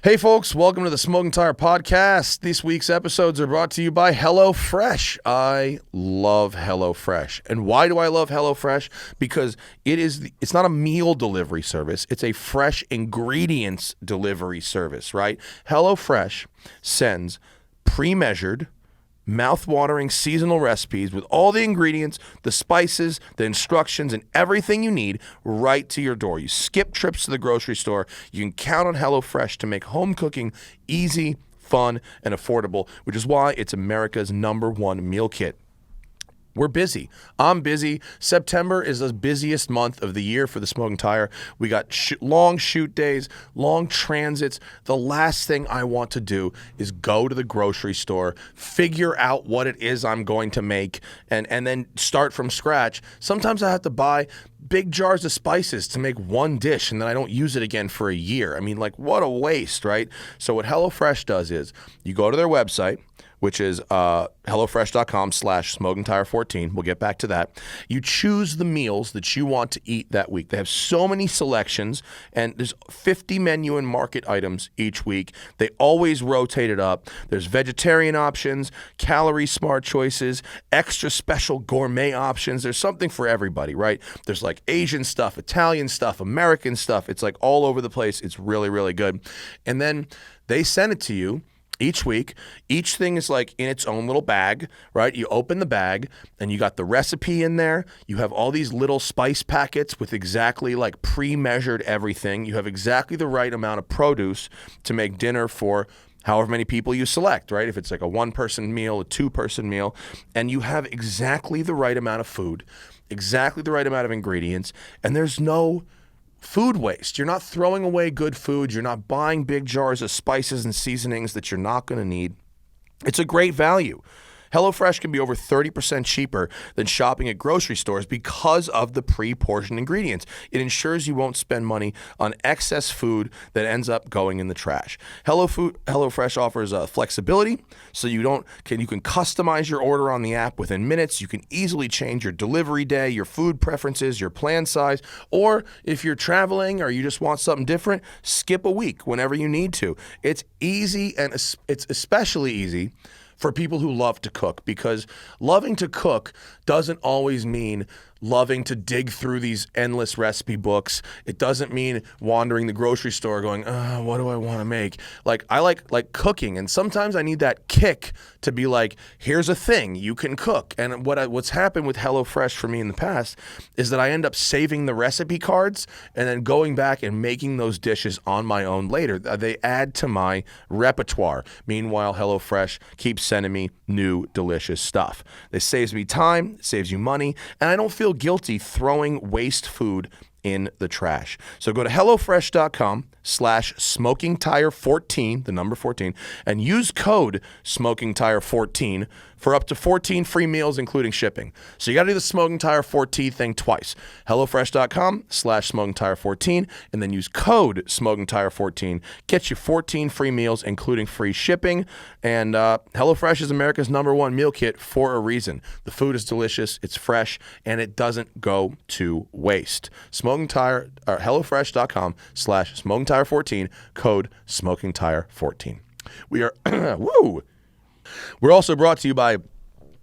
Hey folks, welcome to the Smoking Tire Podcast. This week's episodes are brought to you by Hellofresh. I love Hellofresh. And why do I love Hellofresh? Because it's not a meal delivery service, it's a fresh ingredients delivery service, right? Hellofresh sends pre-measured, mouth-watering seasonal recipes with all the ingredients, the spices, the instructions, and everything you need right to your door. You skip trips to the grocery store. You can count on HelloFresh to make home cooking easy, fun, and affordable, which is why it's America's #1 meal kit. We're busy. I'm busy. September is the busiest month of the year for the Smoking Tire. We got long shoot days, long transits. The last thing I want to do is go to the grocery store, figure out what it is I'm going to make, and then start from scratch. Sometimes I have to buy big jars of spices to make one dish, and then I don't use it again for a year. I mean, like, what a waste, right? So what HelloFresh does is you go to their website, which is hellofresh.com/smokingtire14. We'll get back to that. You choose the meals that you want to eat that week. They have so many selections, and there's 50 menu and market items each week. They always rotate it up. There's vegetarian options, calorie smart choices, extra special gourmet options. There's something for everybody, right? There's like Asian stuff, Italian stuff, American stuff. It's like all over the place. It's really, really good. And then they send it to you each week. Each thing is like in its own little bag, right? You open the bag and you got the recipe in there. You have all these little spice packets with exactly like pre-measured everything. You have exactly the right amount of produce to make dinner for however many people you select, right? If it's like a one-person meal, a two-person meal, and you have exactly the right amount of food, exactly the right amount of ingredients, and there's no food waste. You're not throwing away good food. You're not buying big jars of spices and seasonings that you're not going to need. It's a great value. HelloFresh can be over 30% cheaper than shopping at grocery stores because of the pre-portioned ingredients. It ensures you won't spend money on excess food that ends up going in the trash. HelloFresh offers flexibility, so you can customize your order on the app within minutes. You can easily change your delivery day, your food preferences, your plan size, or if you're traveling or you just want something different, skip a week whenever you need to. It's easy, and it's especially easy for people who love to cook, because loving to cook doesn't always mean loving to dig through these endless recipe books. It doesn't mean wandering the grocery store going, what do I want to make? Like, I like cooking, and sometimes I need that kick to be like, here's a thing you can cook. And what's happened with HelloFresh for me in the past is that I end up saving the recipe cards and then going back and making those dishes on my own later. They add to my repertoire. Meanwhile, HelloFresh keeps sending me new delicious stuff. This saves me time, saves you money, and I don't feel guilty throwing waste food in the trash. So go to hellofresh.com/smokingtire14, the number 14, and use code smokingtire14 for up to 14 free meals, including shipping. So you got to do the Smoking Tire 14 thing twice. hellofresh.com/smokingtire14, and then use code smokingtire14. Get you 14 free meals, including free shipping. And HelloFresh is America's #1 meal kit for a reason. The food is delicious, it's fresh, and it doesn't go to waste. hellofresh.com/smokingtire14, code smokingtire14. We are woo. We're also brought to you by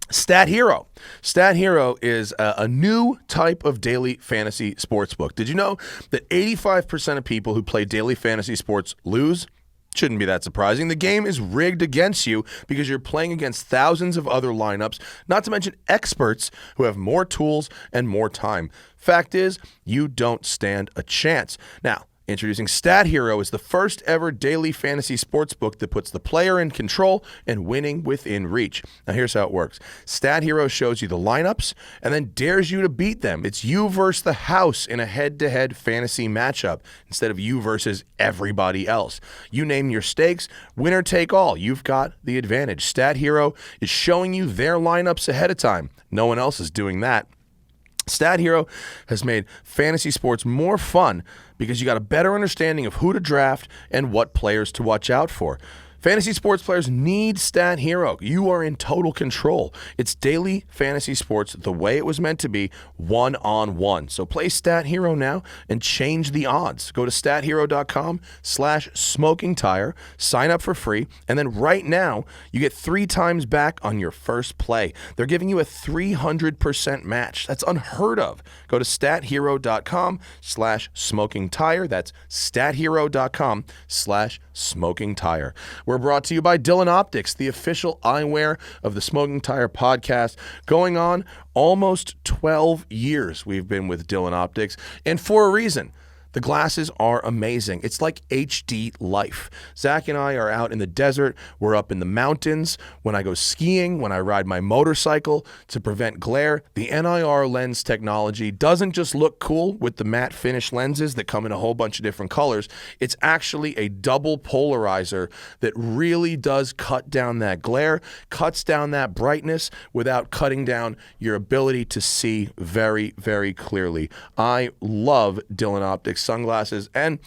Stat Hero. Stat Hero is a new type of daily fantasy sportsbook. Did you know that 85% of people who play daily fantasy sports lose? Shouldn't be that surprising. The game is rigged against you because you're playing against thousands of other lineups, not to mention experts who have more tools and more time. Fact is, you don't stand a chance. Now, introducing Stat Hero is the first ever daily fantasy sportsbook that puts the player in control and winning within reach. Now here's how it works. Stat Hero shows you the lineups and then dares you to beat them. It's you versus the house in a head-to-head fantasy matchup instead of you versus everybody else. You name your stakes, winner take all. You've got the advantage. Stat Hero is showing you their lineups ahead of time. No one else is doing that. Stat Hero has made fantasy sports more fun because you got a better understanding of who to draft and what players to watch out for. Fantasy sports players need Stat Hero. You are in total control. It's daily fantasy sports the way it was meant to be, one-on-one. So play Stat Hero now and change the odds. Go to stathero.com/smokingtire, sign up for free, and then right now you get 3 times back on your first play. They're giving you a 300% match. That's unheard of. Go to stathero.com/smokingtire. That's stathero.com/smokingtire. We're brought to you by Dillon Optics, the official eyewear of the Smoking Tire podcast. Going on almost 12 years we've been with Dillon Optics, and for a reason. The glasses are amazing. It's like HD life. Zach and I are out in the desert. We're up in the mountains. When I go skiing, when I ride my motorcycle to prevent glare, the NIR lens technology doesn't just look cool with the matte finish lenses that come in a whole bunch of different colors. It's actually a double polarizer that really does cut down that glare, cuts down that brightness without cutting down your ability to see very, very clearly. I love Dillon Optics sunglasses, and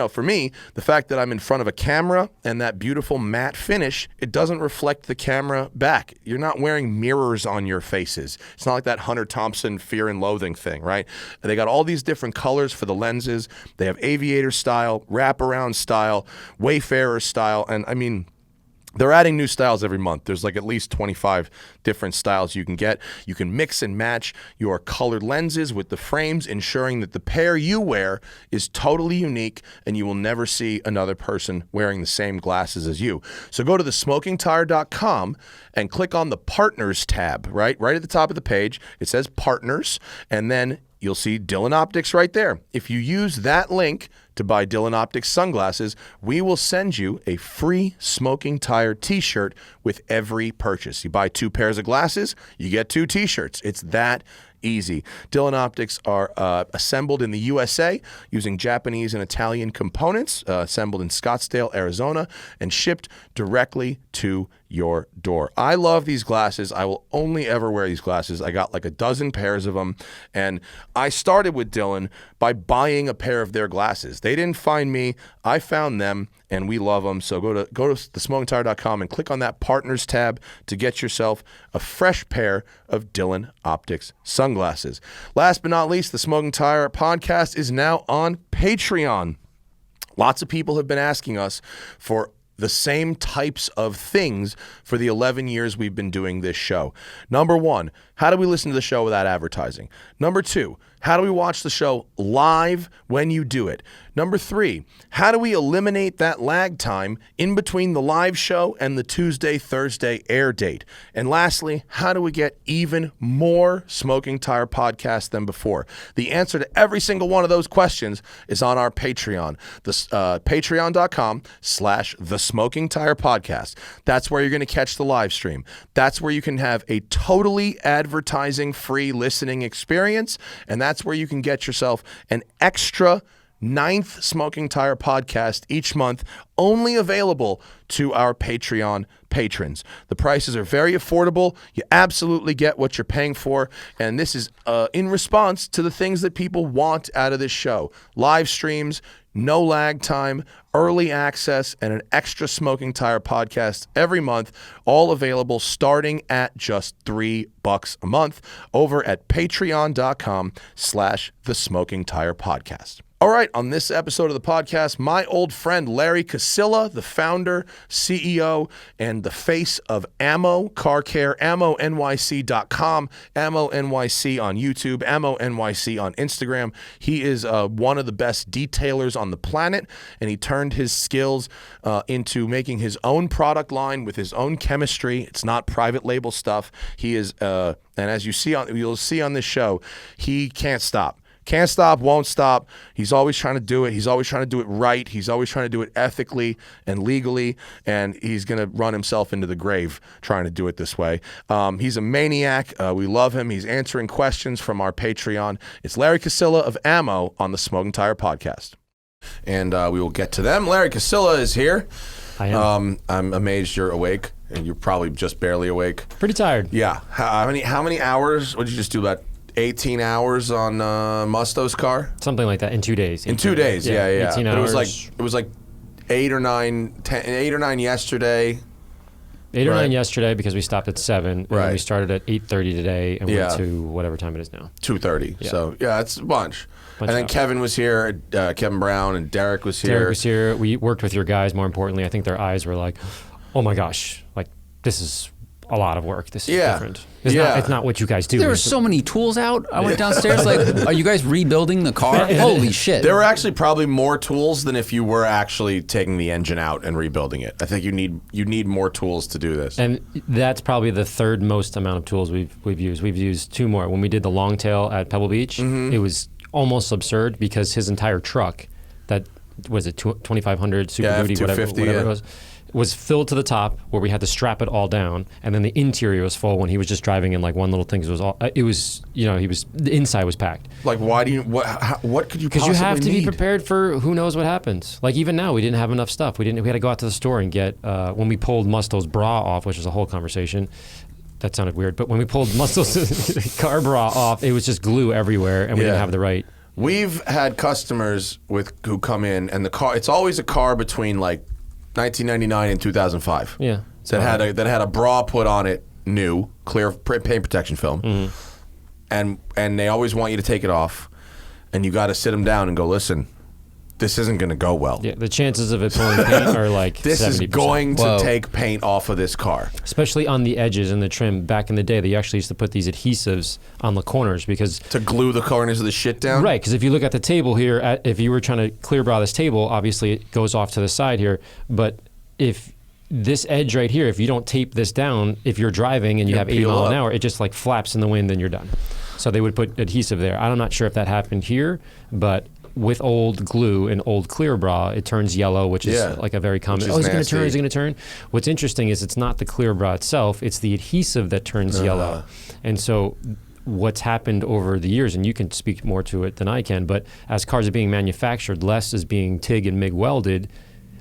for me, the fact that I'm in front of a camera and that beautiful matte finish, it doesn't reflect the camera back. You're not wearing mirrors on your faces. It's not like that Hunter Thompson Fear and Loathing thing, right? They got all these different colors for the lenses. They have aviator style, wraparound style, wayfarer style, and I mean, they're adding new styles every month. There's like at least 25 different styles you can get. You can mix and match your colored lenses with the frames, ensuring that the pair you wear is totally unique and you will never see another person wearing the same glasses as you. So go to thesmokingtire.com and click on the Partners tab, right at the top of the page. It says Partners, and then you'll see Dillon Optics right there. If you use that link to buy Dillon Optics sunglasses, we will send you a free Smoking Tire t-shirt with every purchase. You buy 2 pairs of glasses, you get 2 t-shirts. It's that easy. Dillon Optics are assembled in the USA using Japanese and Italian components, assembled in Scottsdale, Arizona, and shipped directly to your door. I love these glasses. I will only ever wear these glasses. I got like a dozen pairs of them, and I started with Dillon by buying a pair of their glasses. They didn't find me. I found them, and we love them. So go to thesmokingtire.com and click on that Partners tab to get yourself a fresh pair of Dillon Optics sunglasses. Last but not least, the Smoking Tire podcast is now on Patreon. Lots of people have been asking us for the same types of things for the 11 years we've been doing this show. Number 1, how do we listen to the show without advertising? Number 2, how do we watch the show live when you do it? Number 3, how do we eliminate that lag time in between the live show and the Tuesday, Thursday air date? And lastly, how do we get even more Smoking Tire podcasts than before? The answer to every single one of those questions is on our Patreon, patreon.com/The Smoking Tire Podcast. That's where you're going to catch the live stream. That's where you can have a totally advertising-free listening experience, and that's where you can get yourself an extra 9th Smoking Tire podcast each month, only available to our Patreon patrons. The prices are very affordable. You absolutely get what you're paying for, and this is in response to the things that people want out of this show. Live streams, no lag time, early access, and an extra Smoking Tire podcast every month, all available starting at just $3 a month over at patreon.com/The Smoking Tire Podcast. All right, on this episode of the podcast, my old friend Larry Kosilla, the founder, CEO, and the face of AMMO Car Care, AMMONYC.com, AMMO NYC on YouTube, AMMO NYC on Instagram. He is one of the best detailers on the planet, and he turned his skills into making his own product line with his own chemistry. It's not private label stuff. He is, and as you'll see on this show, he can't stop. Can't stop, won't stop. He's always trying to do it. He's always trying to do it right. He's always trying to do it ethically and legally, and he's going to run himself into the grave trying to do it this way. He's a maniac. We love him. He's answering questions from our Patreon. It's Larry Kosilla of AMMO on the Smoking Tire Podcast. And we will get to them. Larry Kosilla is here. I am. I'm amazed you're awake, and you're probably just barely awake. Pretty tired. Yeah. How many hours? What did you just do, about 18 hours on Musto's car? Something like that in 2 days. In 2 days, yeah. 18 hours. It was like 8 or 9 yesterday. 8 or 9 yesterday because we stopped at 7. And then we started at 8:30 today and went to whatever time it is now. 2:30. Yeah. So it's a bunch. And then Kevin was here, Kevin Brown, and Derek was here. Derek was here. We worked with your guys, more importantly. I think their eyes were like, oh my gosh, like this is a lot of work. This is different. It's not what you guys do. There were so many tools out. I went downstairs like, are you guys rebuilding the car? Holy shit. There were actually probably more tools than if you were actually taking the engine out and rebuilding it. I think you need more tools to do this. And that's probably the third most amount of tools we've used. We've used 2 more. When we did the long tail at Pebble Beach, it was almost absurd because his entire truck, that was it 2500 Super Duty, whatever it was filled to the top where we had to strap it all down, and then the interior was full when he was just driving in like one little thing. The inside was packed. Like, why do you, what could you possibly need? Because you have to be prepared for who knows what happens. Like even now, we didn't have enough stuff. We had to go out to the store and get, when we pulled Musto's bra off, which was a whole conversation. That sounded weird, but when we pulled Musto's car bra off, it was just glue everywhere, and we didn't have the right. We've had customers who come in, and the car, it's always a car between like 1999 and 2005. Yeah. That had a bra put on it, new, clear paint protection film. And they always want you to take it off, and you got to sit them down and go, listen, this isn't going to go well. Yeah, the chances of it pulling paint are like this 70%. Is going to take paint off of this car. Especially on the edges and the trim. Back in the day, they actually used to put these adhesives on the corners because... To glue the corners of the shit down? Right, because if you look at the table here, if you were trying to clear bra this table, obviously it goes off to the side here, but if this edge right here, if you don't tape this down, if you're driving and you have 80 miles an hour, it just like flaps in the wind and you're done. So they would put adhesive there. I'm not sure if that happened here, but with old glue and old clear bra, it turns yellow, which is like a very common. Oh, is it going to turn? Is it going to turn? What's interesting is it's not the clear bra itself; it's the adhesive that turns yellow. And so, what's happened over the years, and you can speak more to it than I can, but as cars are being manufactured, less is being TIG and MIG welded.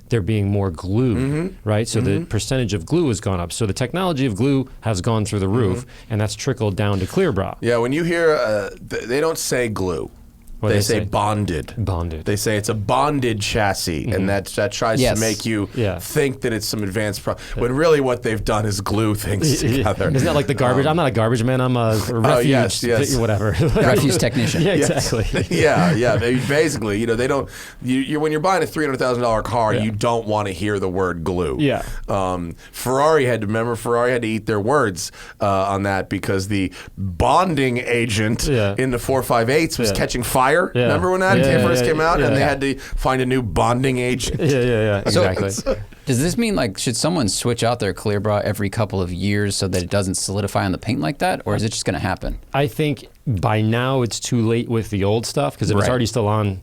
They're being more glued, right? So the percentage of glue has gone up. So the technology of glue has gone through the roof, and that's trickled down to clear bra. Yeah, when you hear, they don't say glue. They say bonded. Bonded. They say it's a bonded chassis, and that tries to make you think that it's some advanced when really what they've done is glue things together. Isn't that like the garbage? I'm not a garbage man. I'm a refuse, whatever. Refuse technician. Yeah, exactly. Yeah. Basically, they don't. When you're buying a $300,000 car, you don't want to hear the word glue. Yeah. Ferrari had to eat their words on that because the bonding agent in the 458s was catching fire. Remember when that first came out, and they had to find a new bonding agent? Yeah, exactly. Does this mean should someone switch out their clear bra every couple of years so that it doesn't solidify on the paint like that, or is it just going to happen? I think by now it's too late with the old stuff because if it's already still on,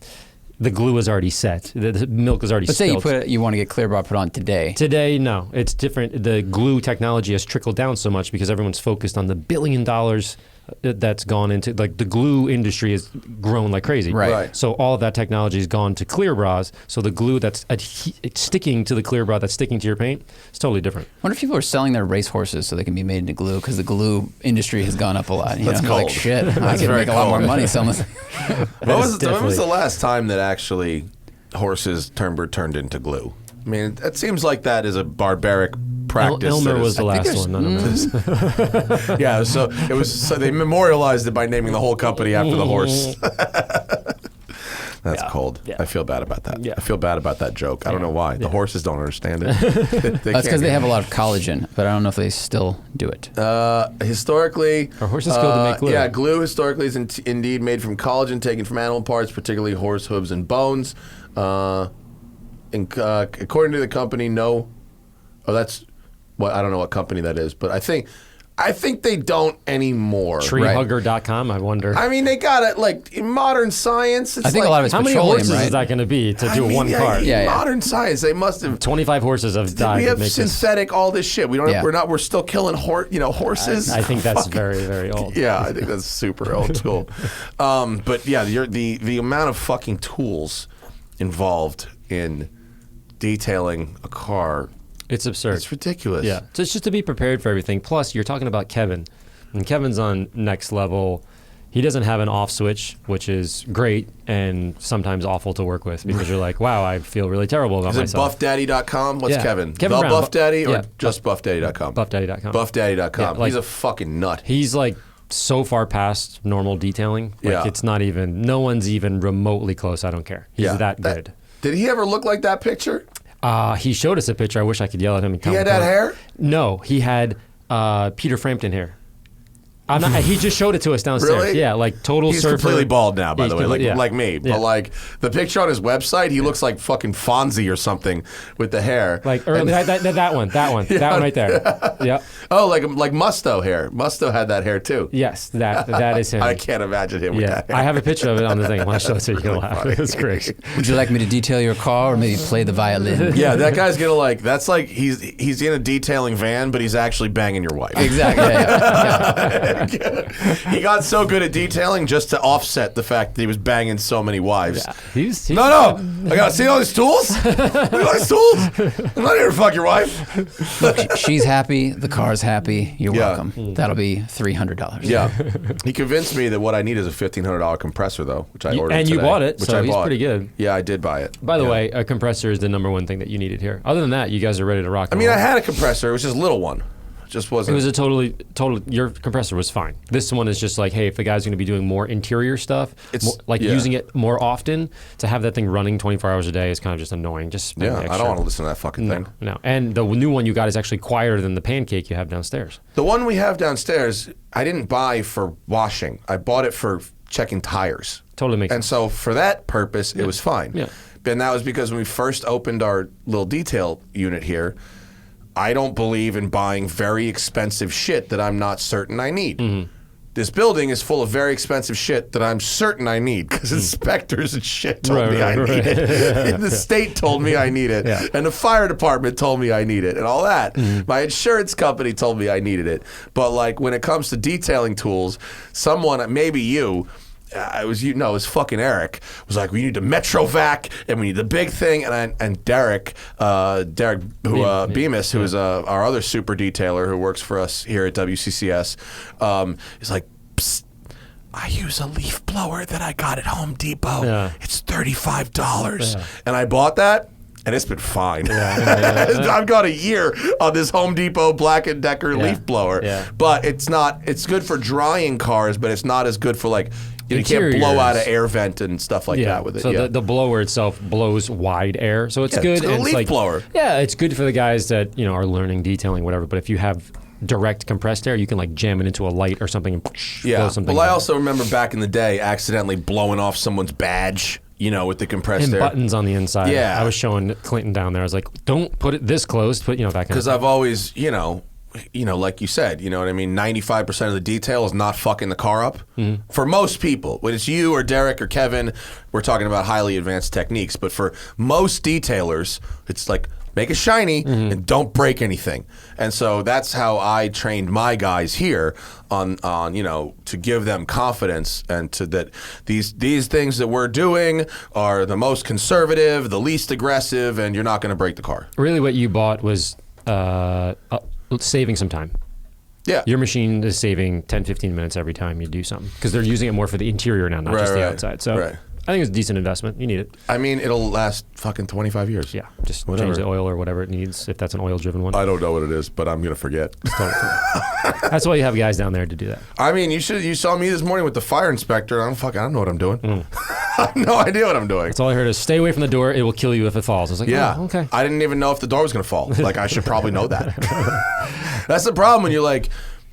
the glue is already set. The milk is already spilled. Let's say you want to get clear bra put on today. Today, no. It's different. The glue technology has trickled down so much because everyone's focused on the $1 billion that's gone into, like, the glue industry has grown like crazy. Right. So all of that technology has gone to clear bras. So the glue that's sticking to the clear bra, that's sticking to your paint, it's totally different. I wonder if people are selling their race horses so they can be made into glue because the glue industry has gone up a lot. That's cold. Like, shit, I could make a lot more money selling this. When was the last time that actually horses turned into glue? I mean, it seems like that is a barbaric practice. Elmer was the last one. None of this. Yeah, so they memorialized it by naming the whole company after the horse. That's cold. Yeah. I feel bad about that. Yeah. I feel bad about that joke. I don't know why. The horses don't understand it. That's because they have a lot of collagen, but I don't know if they still do it. Historically, are horses skilled to make glue? Yeah, glue historically is indeed made from collagen taken from animal parts, particularly horse hooves and bones. According to the company, no. Oh, that's what I don't know what company that is, but I think they don't anymore. Treehugger.com, I wonder. I mean, they got it like in modern science. It's I think a lot of it's how many petroleum, horses right? is that going to be to do one car? Modern science, they must have 25 horses have died. We have synthetic all this shit. We don't. We're still killing horses. I think that's very, very old. Yeah, I think that's super old tool. But yeah, the amount of fucking tools involved in detailing a car. It's absurd. It's ridiculous. Yeah. So it's just to be prepared for everything. Plus, you're talking about Kevin. And Kevin's on next level. He doesn't have an off switch, which is great and sometimes awful to work with because you're like, wow, I feel really terrible about myself. Is it buffdaddy.com? What's Yeah. Kevin? Kevin the Brown. Buff Daddy or Yeah. just buffdaddy.com? Buffdaddy.com. Buffdaddy.com. Yeah, like- He's a fucking nut. He's like so far past normal detailing. Like Yeah. it's not even, no one's even remotely close. I don't care. He's that good. Did he ever look like that picture? He showed us a picture. I wish I could yell at him and tell He him. had that hair? No, he had Peter Frampton hair. He just showed it to us downstairs. Really? Yeah, like total He's surfer. completely bald now, by He's the way, completely- like me. Yeah. But like the picture on his website, he looks like fucking Fonzie or something with the hair. Like early, that one right there. Yep. Oh, like Musto hair. Musto had that hair too. Yes, that is him. I can't imagine him with Yeah, that hair. I have a picture of it on the thing. When I show it to you, you'll laugh. It's great. Would you like me to detail your car or maybe play the violin? Yeah, that guy's gonna like. That's like he's in a detailing van, but he's actually banging your wife. Exactly. Yeah. He got so good at detailing just to offset the fact that he was banging so many wives. He's No, I gotta see all these tools. Look at all these tools. I'm not here to fuck your wife. Look, she's happy. The car's happy. You're Yeah. welcome. That'll be $300. Yeah, he convinced me that what I need is a $1,500 compressor, though, which I ordered. And you today, bought it, which so I he's bought. pretty good. Yeah, I did buy it. By the Yeah. way, a compressor is the #1 thing that you needed here. Other than that, you guys are ready to rock. I mean, I had a compressor. It was just a little one. It just It wasn't. was a total. Your compressor was fine. This one is just like, hey, if the guy's going to be doing more interior stuff, It's- like yeah. using it more often, to have that thing running 24 hours a day is kind of just annoying. Just spend Yeah, the I extra. don't want to listen to that fucking thing. No, and the new one you got is actually quieter than the pancake you have downstairs. The one we have downstairs, I didn't buy for washing. I bought it for checking tires. Totally makes And sense. so for that purpose, it was fine. Yeah. And that was because when we first opened our little detail unit here, I don't believe in buying very expensive shit that I'm not certain I need. Mm-hmm. This building is full of very expensive shit that I'm certain I need because inspectors and shit told Right, me I right, need right. it. The state told me I need it. Yeah. And the fire department told me I need it and all that. Mm-hmm. My insurance company told me I needed it. But like when it comes to detailing tools, someone, maybe you, it was fucking Eric, was like, we need the Metrovac and we need the big thing. And Derek, Bemis, who is our other super detailer who works for us here at WCCS, is like, psst, I use a leaf blower that I got at Home Depot. Yeah. It's $35. Yeah. And I bought that. And it's been fine. I've got a year on this Home Depot Black & Decker leaf blower. Yeah. But it's good for drying cars, but it's not as good for like, you can't blow out an Interiors. air vent and stuff like that with it. So yeah. the blower itself blows wide air, so it's Yeah, good. it's a and leaf like, blower. Yeah, it's good for the guys that are learning detailing, whatever. But if you have direct compressed air, you can like jam it into a light or something and blow something. Well, I out. also remember back in the day accidentally blowing off somene's badge, with the compressed and air. buttons on the inside. Yeah. I was showing Clinton down there. I was like, don't put it this close. Put that kind of. Because I've always, like you said, you know what I mean? 95% of the detail is not fucking the car up. Mm-hmm. For most people, when it's you or Derek or Kevin, we're talking about highly advanced techniques. But for most detailers, it's like, make it shiny and don't break anything. And so that's how I trained my guys here on to give them confidence and to that these things that we're doing are the most conservative, the least aggressive, and you're not going to break the car. Really, what you bought was saving some time. Yeah. Your machine is saving 10, 15 minutes every time you do something because they're using it more for the interior now, not just the outside. So I think it's a decent investment. You need it. I mean, it'll last fucking 25 years. Yeah, just Whatever. change the oil or whatever it needs if that's an oil-driven one. I don't know what it is, but I'm going to forget. That's why you have guys down there to do that. I mean, you saw me this morning with the fire inspector. I don't know what I'm doing. I have no idea what I'm doing. That's all I heard is stay away from the door. It will kill you if it falls. I was like, Yeah. oh, okay. I didn't even know if the door was going to fall. Like, I should probably know that. That's the problem when you're like,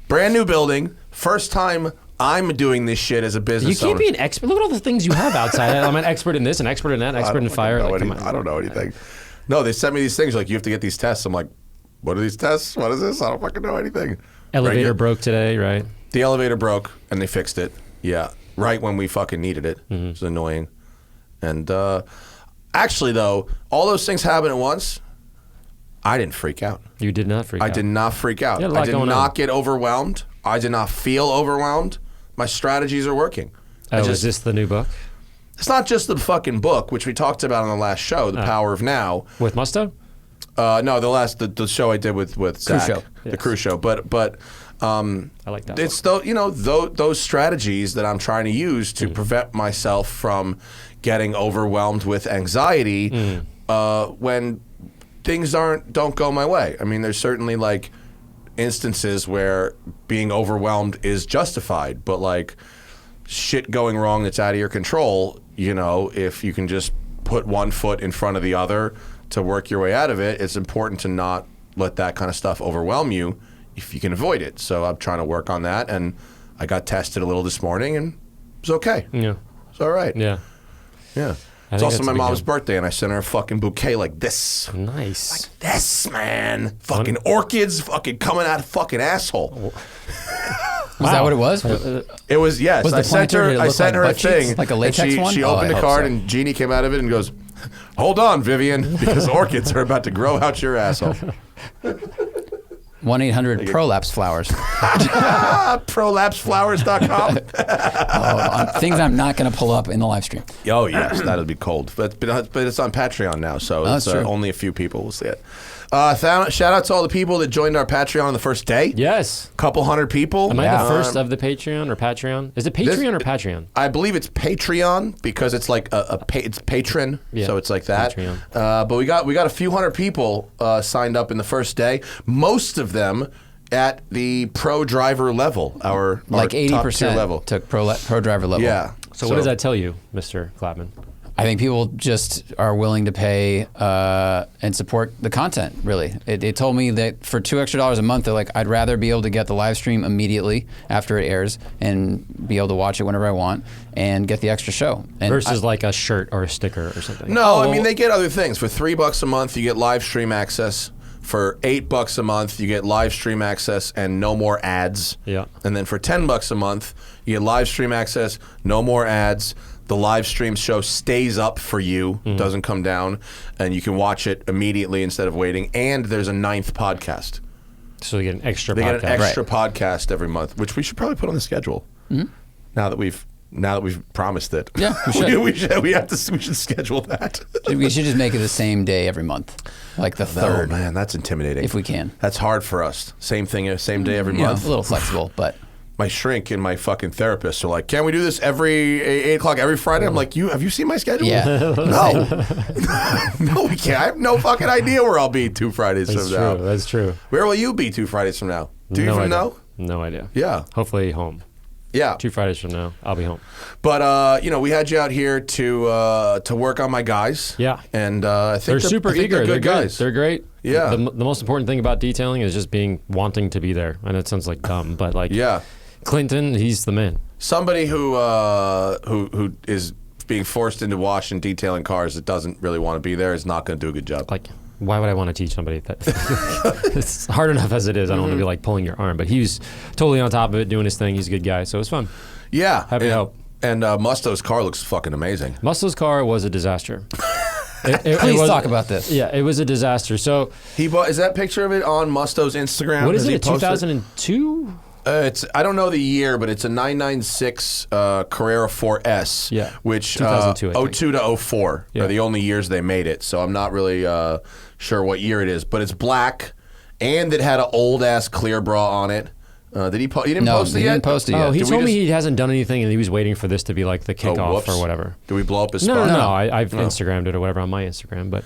brand new building, first time I'm doing this shit as a You business can't owner. be an expert. Look at all the things you have outside. I'm an expert in this, an expert in that, an expert in fire. Like, come on. I don't know anything. No, they sent me these things like, you have to get these tests. I'm like, what are these tests? What is this? I don't fucking know anything. Elevator Right, broke today, right? the elevator broke and they fixed it. Yeah, right when we fucking needed it. Mm-hmm. It was annoying. And actually, though, all those things happen at once. I didn't freak out. You did not freak out. I did not freak out. You had a lot I did going not on. get overwhelmed. I did not feel overwhelmed. My strategies are working. Oh, is this the new book? It's not just the fucking book, which we talked about on the last show, The Power of Now. With Musto? No, the show I did with Zach, show. the crew show. But I like that. it's those strategies that I'm trying to use to prevent myself from getting overwhelmed with anxiety when things don't go my way. I mean, there's certainly like instances where being overwhelmed is justified, but like shit going wrong that's out of your control, if you can just put one foot in front of the other to work your way out of it, it's important to not let that kind of stuff overwhelm you if you can avoid it. So I'm trying to work on that, and I got tested a little this morning, and it was okay. Yeah. It's all right. Yeah. Yeah. I It's think also that's my a big mom's deal. birthday, and I sent her a fucking bouquet like this. Nice. This, man. Fucking orchids fucking coming out of fucking asshole. Was that what it was? It was, yes. Was the I sent her, planter, did it I look sent like her a butt cheeks? thing. Like a latex and one? She Oh, opened I the hope card, so. and Jeannie came out of it and goes, hold on, Vivian, because orchids are about to grow out your asshole. 1-800-PROLAPSE flowers. Prolapseflowers.com. Things I'm not going to pull up in the live stream. Oh, yes, that'll be cold. But it's on Patreon now, so that's it's, true. only a few people will see it. Shout out to all the people that joined our Patreon on the first day. Yes. Couple hundred people. Am I the first of the Patreon or Patreon? Is it Patreon or Patreon? I believe it's Patreon because it's like it's patron, Yeah, so it's like that. Patreon. But we got a few hundred people signed up in the first day. Most of them at the pro driver level, our Like top tier 80% level. took pro driver level. Yeah. So what does that tell you, Mr. Clapman? I think people just are willing to pay and support the content, really. It told me that for $2 a month, they're like, I'd rather be able to get the live stream immediately after it airs and be able to watch it whenever I want and get the extra show. And Versus like a shirt or a sticker or something. No, I mean they get other things. For $3 a month, you get live stream access. For $8 a month, you get live stream access and no more ads. Yeah. And then for $10 a month, you get live stream access, no more ads. The live stream show stays up for you, doesn't come down, and you can watch it immediately instead of waiting. And there's a 9th podcast. So you get an extra They podcast. get an extra podcast every month, which we should probably put on the schedule. Now that we've promised it. Yeah, we should. we should schedule that. we should just make it the same day every month, like the Oh third, man, that's intimidating. if we can. That's hard for us. Same thing, same day every You know, month. a little flexible, but My shrink and my fucking therapist are like, "Can we do this every 8 o'clock every Friday?" I'm like, have you seen my schedule? yeah. No, no, we can't. I have no fucking idea where I'll be 2 Fridays That's from now. true. That's true. Where will you be 2 Fridays from now? Do you No even idea. know? No idea. Yeah, Hopefully home. yeah. 2 Fridays from now, I'll be home. But we had you out here to work on my guys. Yeah. and I think They're super eager. They're They're good good. guys. They're great. Yeah. The most important thing about detailing is just wanting to be there. I know it sounds like dumb, but like Yeah. Clinton, he's the man. Somebody who is being forced into washing detailing cars that doesn't really want to be there is not going to do a good job. Like, why would I want to teach somebody that? It's hard enough as it is. I don't want to be like pulling your arm, but he was totally on top of it, doing his thing. He's a good guy, so it was fun. Yeah, Happy to help. And Musto's car looks fucking amazing. Muscle's car was a disaster. Please talk about this. Yeah, it was a disaster. So, Is that picture of it on Musto's Instagram? what is Does he it? post 2002? I don't know the year, but it's a 996 Carrera 4S. Yeah, which 2002, I think. 02 to 04 Yeah. are the only years they made it. So I'm not really sure what year it is, but it's black, and it had an old ass clear bra on it. Did he? He didn't No, post it he yet. didn't post it yet. Oh, he Did we told me just- he hasn't done anything, and he was waiting for this to be like the kickoff whoops. or whatever. Did we blow up his No, spot? no, no. I've Instagrammed it or whatever on my Instagram, but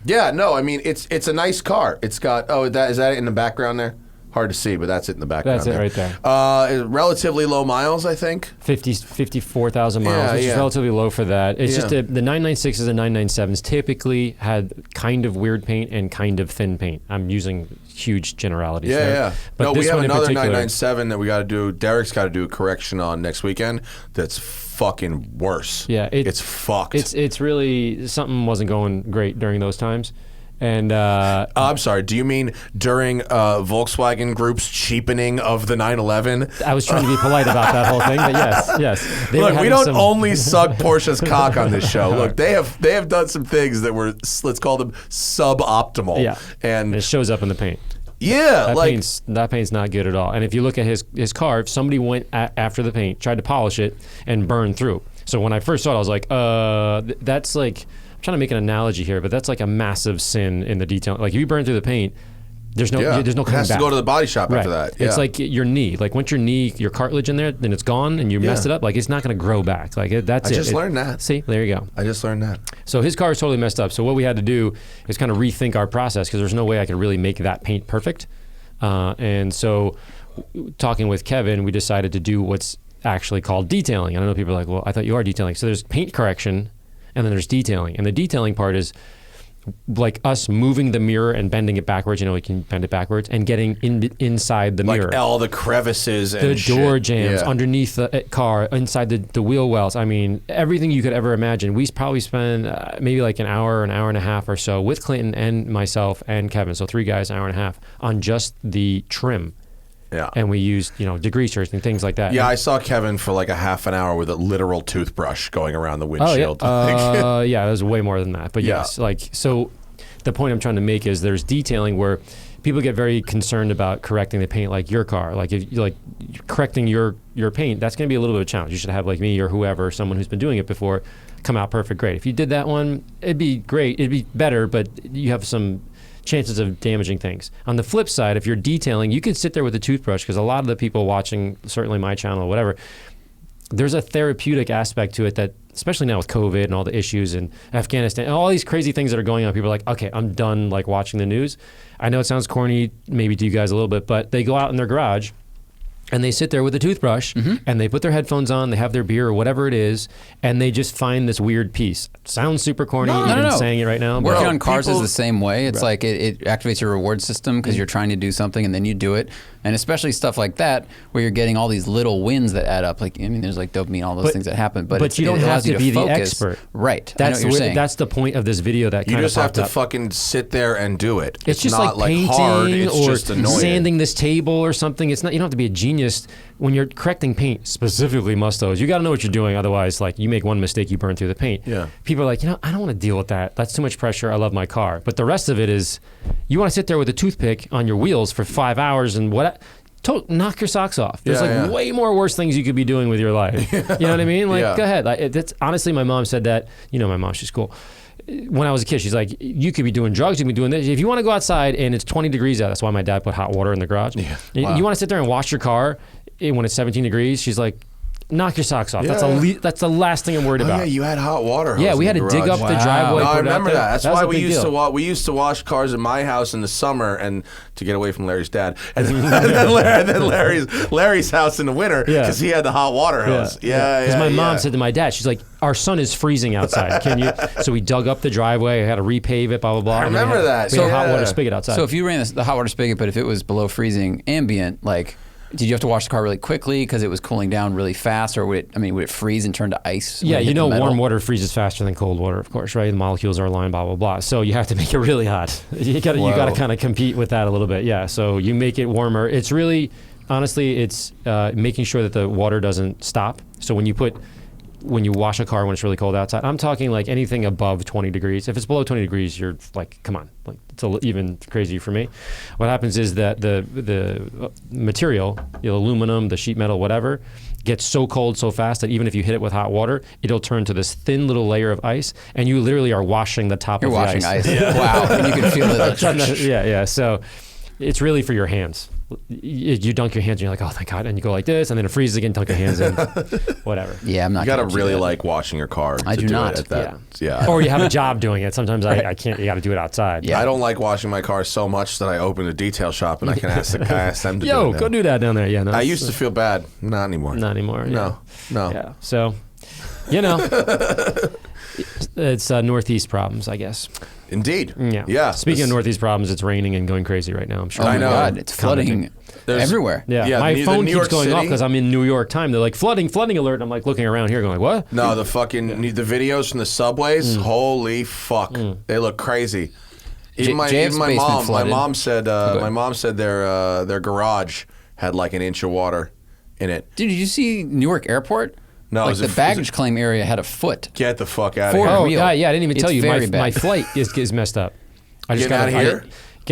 Yeah, no. I mean, it's a nice car. It's got is that it in the background there? Hard to see, but that's it in the background. That's it right there. Relatively low miles, I think. 54,000 miles, Yeah, which yeah. is relatively low for that. It's just Yeah. the 996s and 997s typically had kind of weird paint and kind of thin paint. I'm using huge generalities Yeah, there. yeah. But No, this we have one in another particular- 997 that we got to do. Derek's got to do a correction on next weekend. That's fucking worse. Yeah, it's fucked. It's really something wasn't going great during those times, and I'm sorry. Do you mean during Volkswagen Group's cheapening of the 911? I was trying to be polite about that whole thing. But yes, they were Look, we having don't some- only suck Porsche's cock on this show. Look, they have done some things that were, let's call them suboptimal. Yeah, and it shows up in the paint. yeah, That paint's not good at all. And if you look at his car, if somebody went after the paint, tried to polish it, and burned through. So when I first saw it, I was like, that's like I'm trying to make an analogy here, but that's like a massive sin in the detailing. Like if you burn through the paint, there's no coming back. It has to go to the body shop after that. It's like your knee. Like once your cartilage in there, then it's gone and you messed it up. Like it's not going to grow back. Like that's it. I just learned that. See, there you go. I just learned that. So his car is totally messed up. So what we had to do is kind of rethink our process because there's no way I could really make that paint perfect. And so talking with Kevin, we decided to do what's actually called detailing. I don't know, people are like, well, I thought you are detailing. So there's paint correction and then there's detailing. And the detailing part is like us moving the mirror and bending it backwards. You know, we can bend it backwards and getting inside the mirror. Like all the crevices and the door shit. jams underneath the car, inside the wheel wells. I mean, everything you could ever imagine. We probably spend maybe like an hour and a half or so with Clinton and myself and Kevin. So 3 guys, an hour and a half on just the trim. Yeah. And we used, degreasers and things like that. Yeah, and I saw Kevin for like a half an hour with a literal toothbrush going around the windshield. Yeah, it was way more than that. But yes, so the point I'm trying to make is there's detailing where people get very concerned about correcting the paint, like your car. Like if you correcting your paint, that's going to be a little bit of a challenge. You should have like me or whoever, someone who's been doing it before, come out perfect, great. If you did that one, it'd be great. It'd be better, but you have some chances of damaging things. On the flip side, if you're detailing, you can sit there with a toothbrush because a lot of the people watching, certainly my channel or whatever, there's a therapeutic aspect to it that, especially now with COVID and all the issues in Afghanistan and all these crazy things that are going on, people are like, okay, I'm done like watching the news. I know it sounds corny maybe to you guys a little bit, but they go out in their garage and they sit there with a toothbrush and they put their headphones on, they have their beer or whatever it is, and they just find this weird piece. Sounds super corny, even saying it right now. Working on cars is the same way. It's like it activates your reward system because you're trying to do something and then you do it. And especially stuff like that where you're getting all these little wins that add up. Like, I mean, there's like dopamine, all those things that happen. But you don't have to be the expert. Right. That's the point of this video that kind of You just have to up. fucking sit there and do it. It's just not like painting hard. It's or just annoying. sanding this table or something. It's not. You don't have to be a genius when you're correcting paint, specifically mustos. You got to know what you're doing. Otherwise, like you make one mistake, you burn through the paint. Yeah. People are like, I don't want to deal with that. That's too much pressure. I love my car. But the rest of it is, you want to sit there with a toothpick on your wheels for 5 hours and what? Knock your socks off. There's way more worse things you could be doing with your life. You know what I mean? Like, go ahead. Like, that's honestly, my mom said that. You know, my mom, she's cool. When I was a kid, she's like, you could be doing drugs, you could be doing this. If you want to go outside and it's 20 degrees out, that's why my dad put hot water in the garage. Yeah. Wow. You want to sit there and wash your car when it's 17 degrees, she's like, knock your socks off. Yeah. That's the last thing I'm worried about. Yeah, you had hot water. Yeah, we had to dig up the driveway. No, I remember that. That's why we used to deal. wash cars in my house in the summer and to get away from Larry's dad, and then Larry's house in the winter because he had the hot water hose. Yeah, because my mom said to my dad, she's like, our sun is freezing outside. Can you? So we dug up the driveway. I had to repave it. Blah blah blah. I remember that. We had a hot water spigot outside. So if you ran the hot water spigot, but if it was below freezing ambient, like, did you have to wash the car really quickly because it was cooling down really fast, or would it freeze and turn to ice? Yeah, warm water freezes faster than cold water, of course, right? The molecules are aligned, blah blah blah. So you have to make it really hot. You got to kind of compete with that a little bit. Yeah. So you make it warmer. It's really, honestly, it's making sure that the water doesn't stop. So when you wash a car when it's really cold outside, I'm talking like anything above 20 degrees. If it's below 20 degrees, you're like, come on, like it's even crazy for me. What happens is that the material, the aluminum, the sheet metal, whatever, gets so cold so fast that even if you hit it with hot water, it'll turn to this thin little layer of ice, and you literally are washing the top of the ice. You're washing ice. Wow, and you can feel it. Yeah. So it's really for your hands. You dunk your hands and you're like, oh, thank God. And you go like this, and then it freezes again, dunk your hands in, whatever. Yeah, I'm not. You got to really like washing your car. I do not. At that. Yeah. Or you have a job doing it. Sometimes I can't. You got to do it outside. Yeah. I don't like washing my car so much that I open a detail shop and I can ask them to do it. Yo, go do that down there. Yeah. No, I used to feel bad. Not anymore. Not anymore. Yeah. No. Yeah. So, it's Northeast problems, I guess. Indeed. Yeah. Speaking of Northeast problems, it's raining and going crazy right now. I'm sure. Oh my God, it's flooding everywhere. Yeah. My phone keeps going off because I'm in New York time. They're like flooding alert. I'm like looking around here, going like, what? No, the videos from the subways. Holy fuck, they look crazy. Even my mom said their garage had like an inch of water in it. Dude, did you see Newark Airport? No, like the baggage claim area had a foot. Get the fuck out of here. Oh, yeah, I didn't even tell you. My bad. flight is messed up. I just got out of here?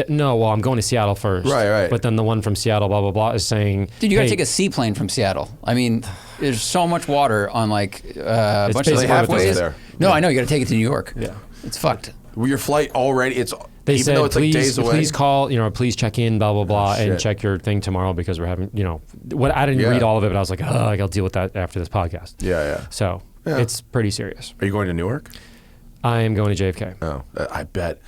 Well, I'm going to Seattle first. Right. But then the one from Seattle, blah, blah, blah, is saying... Dude, you got to take a seaplane from Seattle. I mean, there's so much water on like a bunch of halfways there. No, I know. You got to take it to New York. Yeah. It's fucked. Your flight already, They even said, though it's like days away. please call, please check in, blah, blah, blah, and shit. check your thing tomorrow because we're having, I didn't read all of it, but I was like, oh, I'll deal with that after this podcast. Yeah. So it's pretty serious. Are you going to Newark? I am going to JFK. Oh, I bet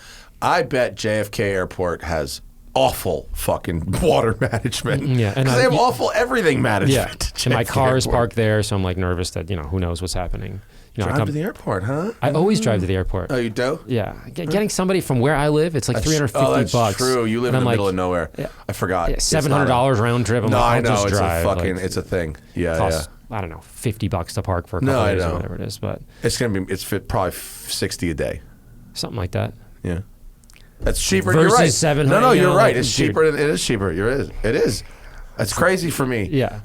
JFK Airport has awful fucking water management. Yeah, and because they have awful everything management. And my JFK car is Airport. parked there, so I'm like nervous that who knows what's happening. Drive to the airport, huh? I always drive to the airport. Oh, you do? Yeah, getting somebody from where I live, it's like $350. That's true. You live in the middle of nowhere. Yeah. I forgot. Yeah, $700 round trip. I'm No, like, I I'll know. just It's drive. a fucking. It's a thing. Yeah, Costs, I don't know, $50 to park for a couple No, I days or know. whatever it is, but It's gonna be. It's probably 60 a day. something like that. Yeah. That's cheaper. Versus you're right. 700, No, you're right. like, It's cheaper. It is cheaper. It is. It's crazy for me. Yeah.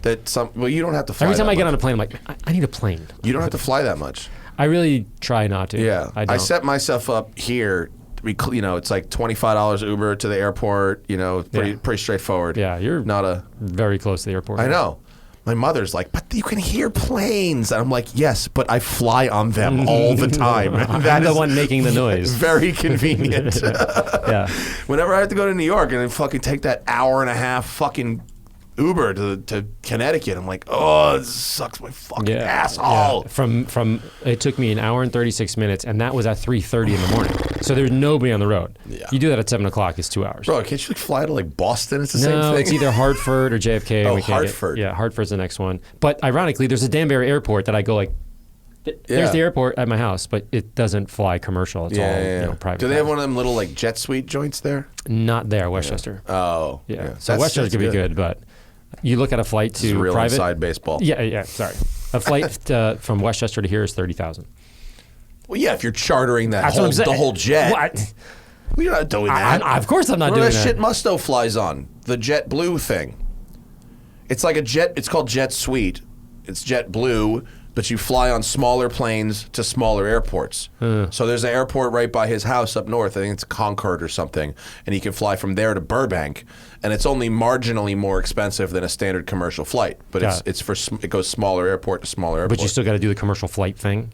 Well, you don't have to fly. Every time that I get on much. a plane, I'm like, I need a plane. You don't have to fly that much. I really try not to. Yeah. I don't. set myself up here. It's like $25 Uber to the airport. Pretty straightforward. Yeah, you're not a. very close to the airport. I know. My mother's like, but you can hear planes. And I'm like, yes, but I fly on them all the time. I'm the one making the noise. Very convenient. Yeah. Whenever I have to go to New York and then fucking take that hour and a half fucking Uber to Connecticut, I'm like, oh, this sucks my fucking asshole. Yeah. From it took me an hour and 36 minutes, and that was at 3:30 in the morning. So there's nobody on the road. Yeah. You do that at 7 o'clock, it's 2 hours. Bro, can't you fly to like Boston? It's the same No, thing. it's either Hartford or JFK. Oh, we can't Hartford. Yeah, Hartford's the next one. But ironically, there's a Danbury airport that I go like, there's Yeah. the airport at my house, but it doesn't fly commercial. It's all private. Do they have one of them little like jet suite joints there? Not there, Westchester. Oh, Yeah. So Westchester could be good, but you look at a flight This is to real private. inside baseball. Yeah. Sorry, a flight from Westchester to here is $30,000. Well, yeah, if you're chartering That's what I'm saying. the whole jet. What? Well, you're not doing that. Of course, I'm not What doing that that. shit Musto flies on? The JetBlue thing. It's like a jet. It's called Jet Suite. It's JetBlue, but you fly on smaller planes to smaller airports. So there's an airport right by his house up north. I think it's Concord or something, and he can fly from there to Burbank, and it's only marginally more expensive than a standard commercial flight. But it goes smaller airport to smaller airport. But you still got to do the commercial flight thing.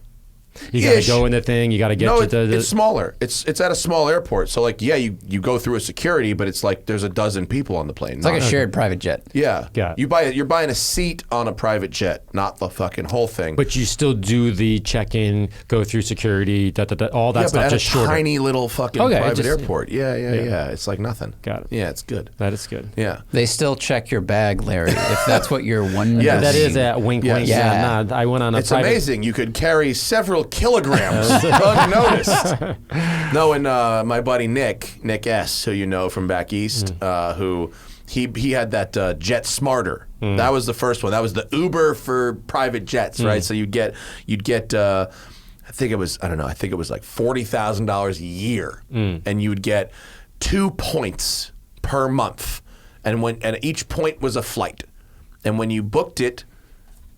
You got to Ish. go in the thing. You got to get No, to the. it's smaller. It's at a small airport. So like, yeah, you go through a security, but it's like there's a dozen people on the plane. It's like a shared private jet. Yeah. Yeah. You're buying a seat on a private jet, not the fucking whole thing. But you still do the check-in, go through security, all that yeah, stuff. but at just a shorter. tiny little fucking Okay, private just- airport. Yeah. It's like nothing. Got it. Yeah, it's good. That is good. Yeah. They still check your bag, Larry, if that's what you're wondering. Yes. That is a wink, Yes. wink. Yeah. Nah, I went on a It's private. amazing. You could carry several kilograms unnoticed. No, and my buddy Nick S., who you know from back east, who he had that Jet Smarter. That was the first one. That was the Uber for private jets, right? So you'd get I think it was like $40,000 a year, and you would get 2 points per month, and each point was a flight, and when you booked it.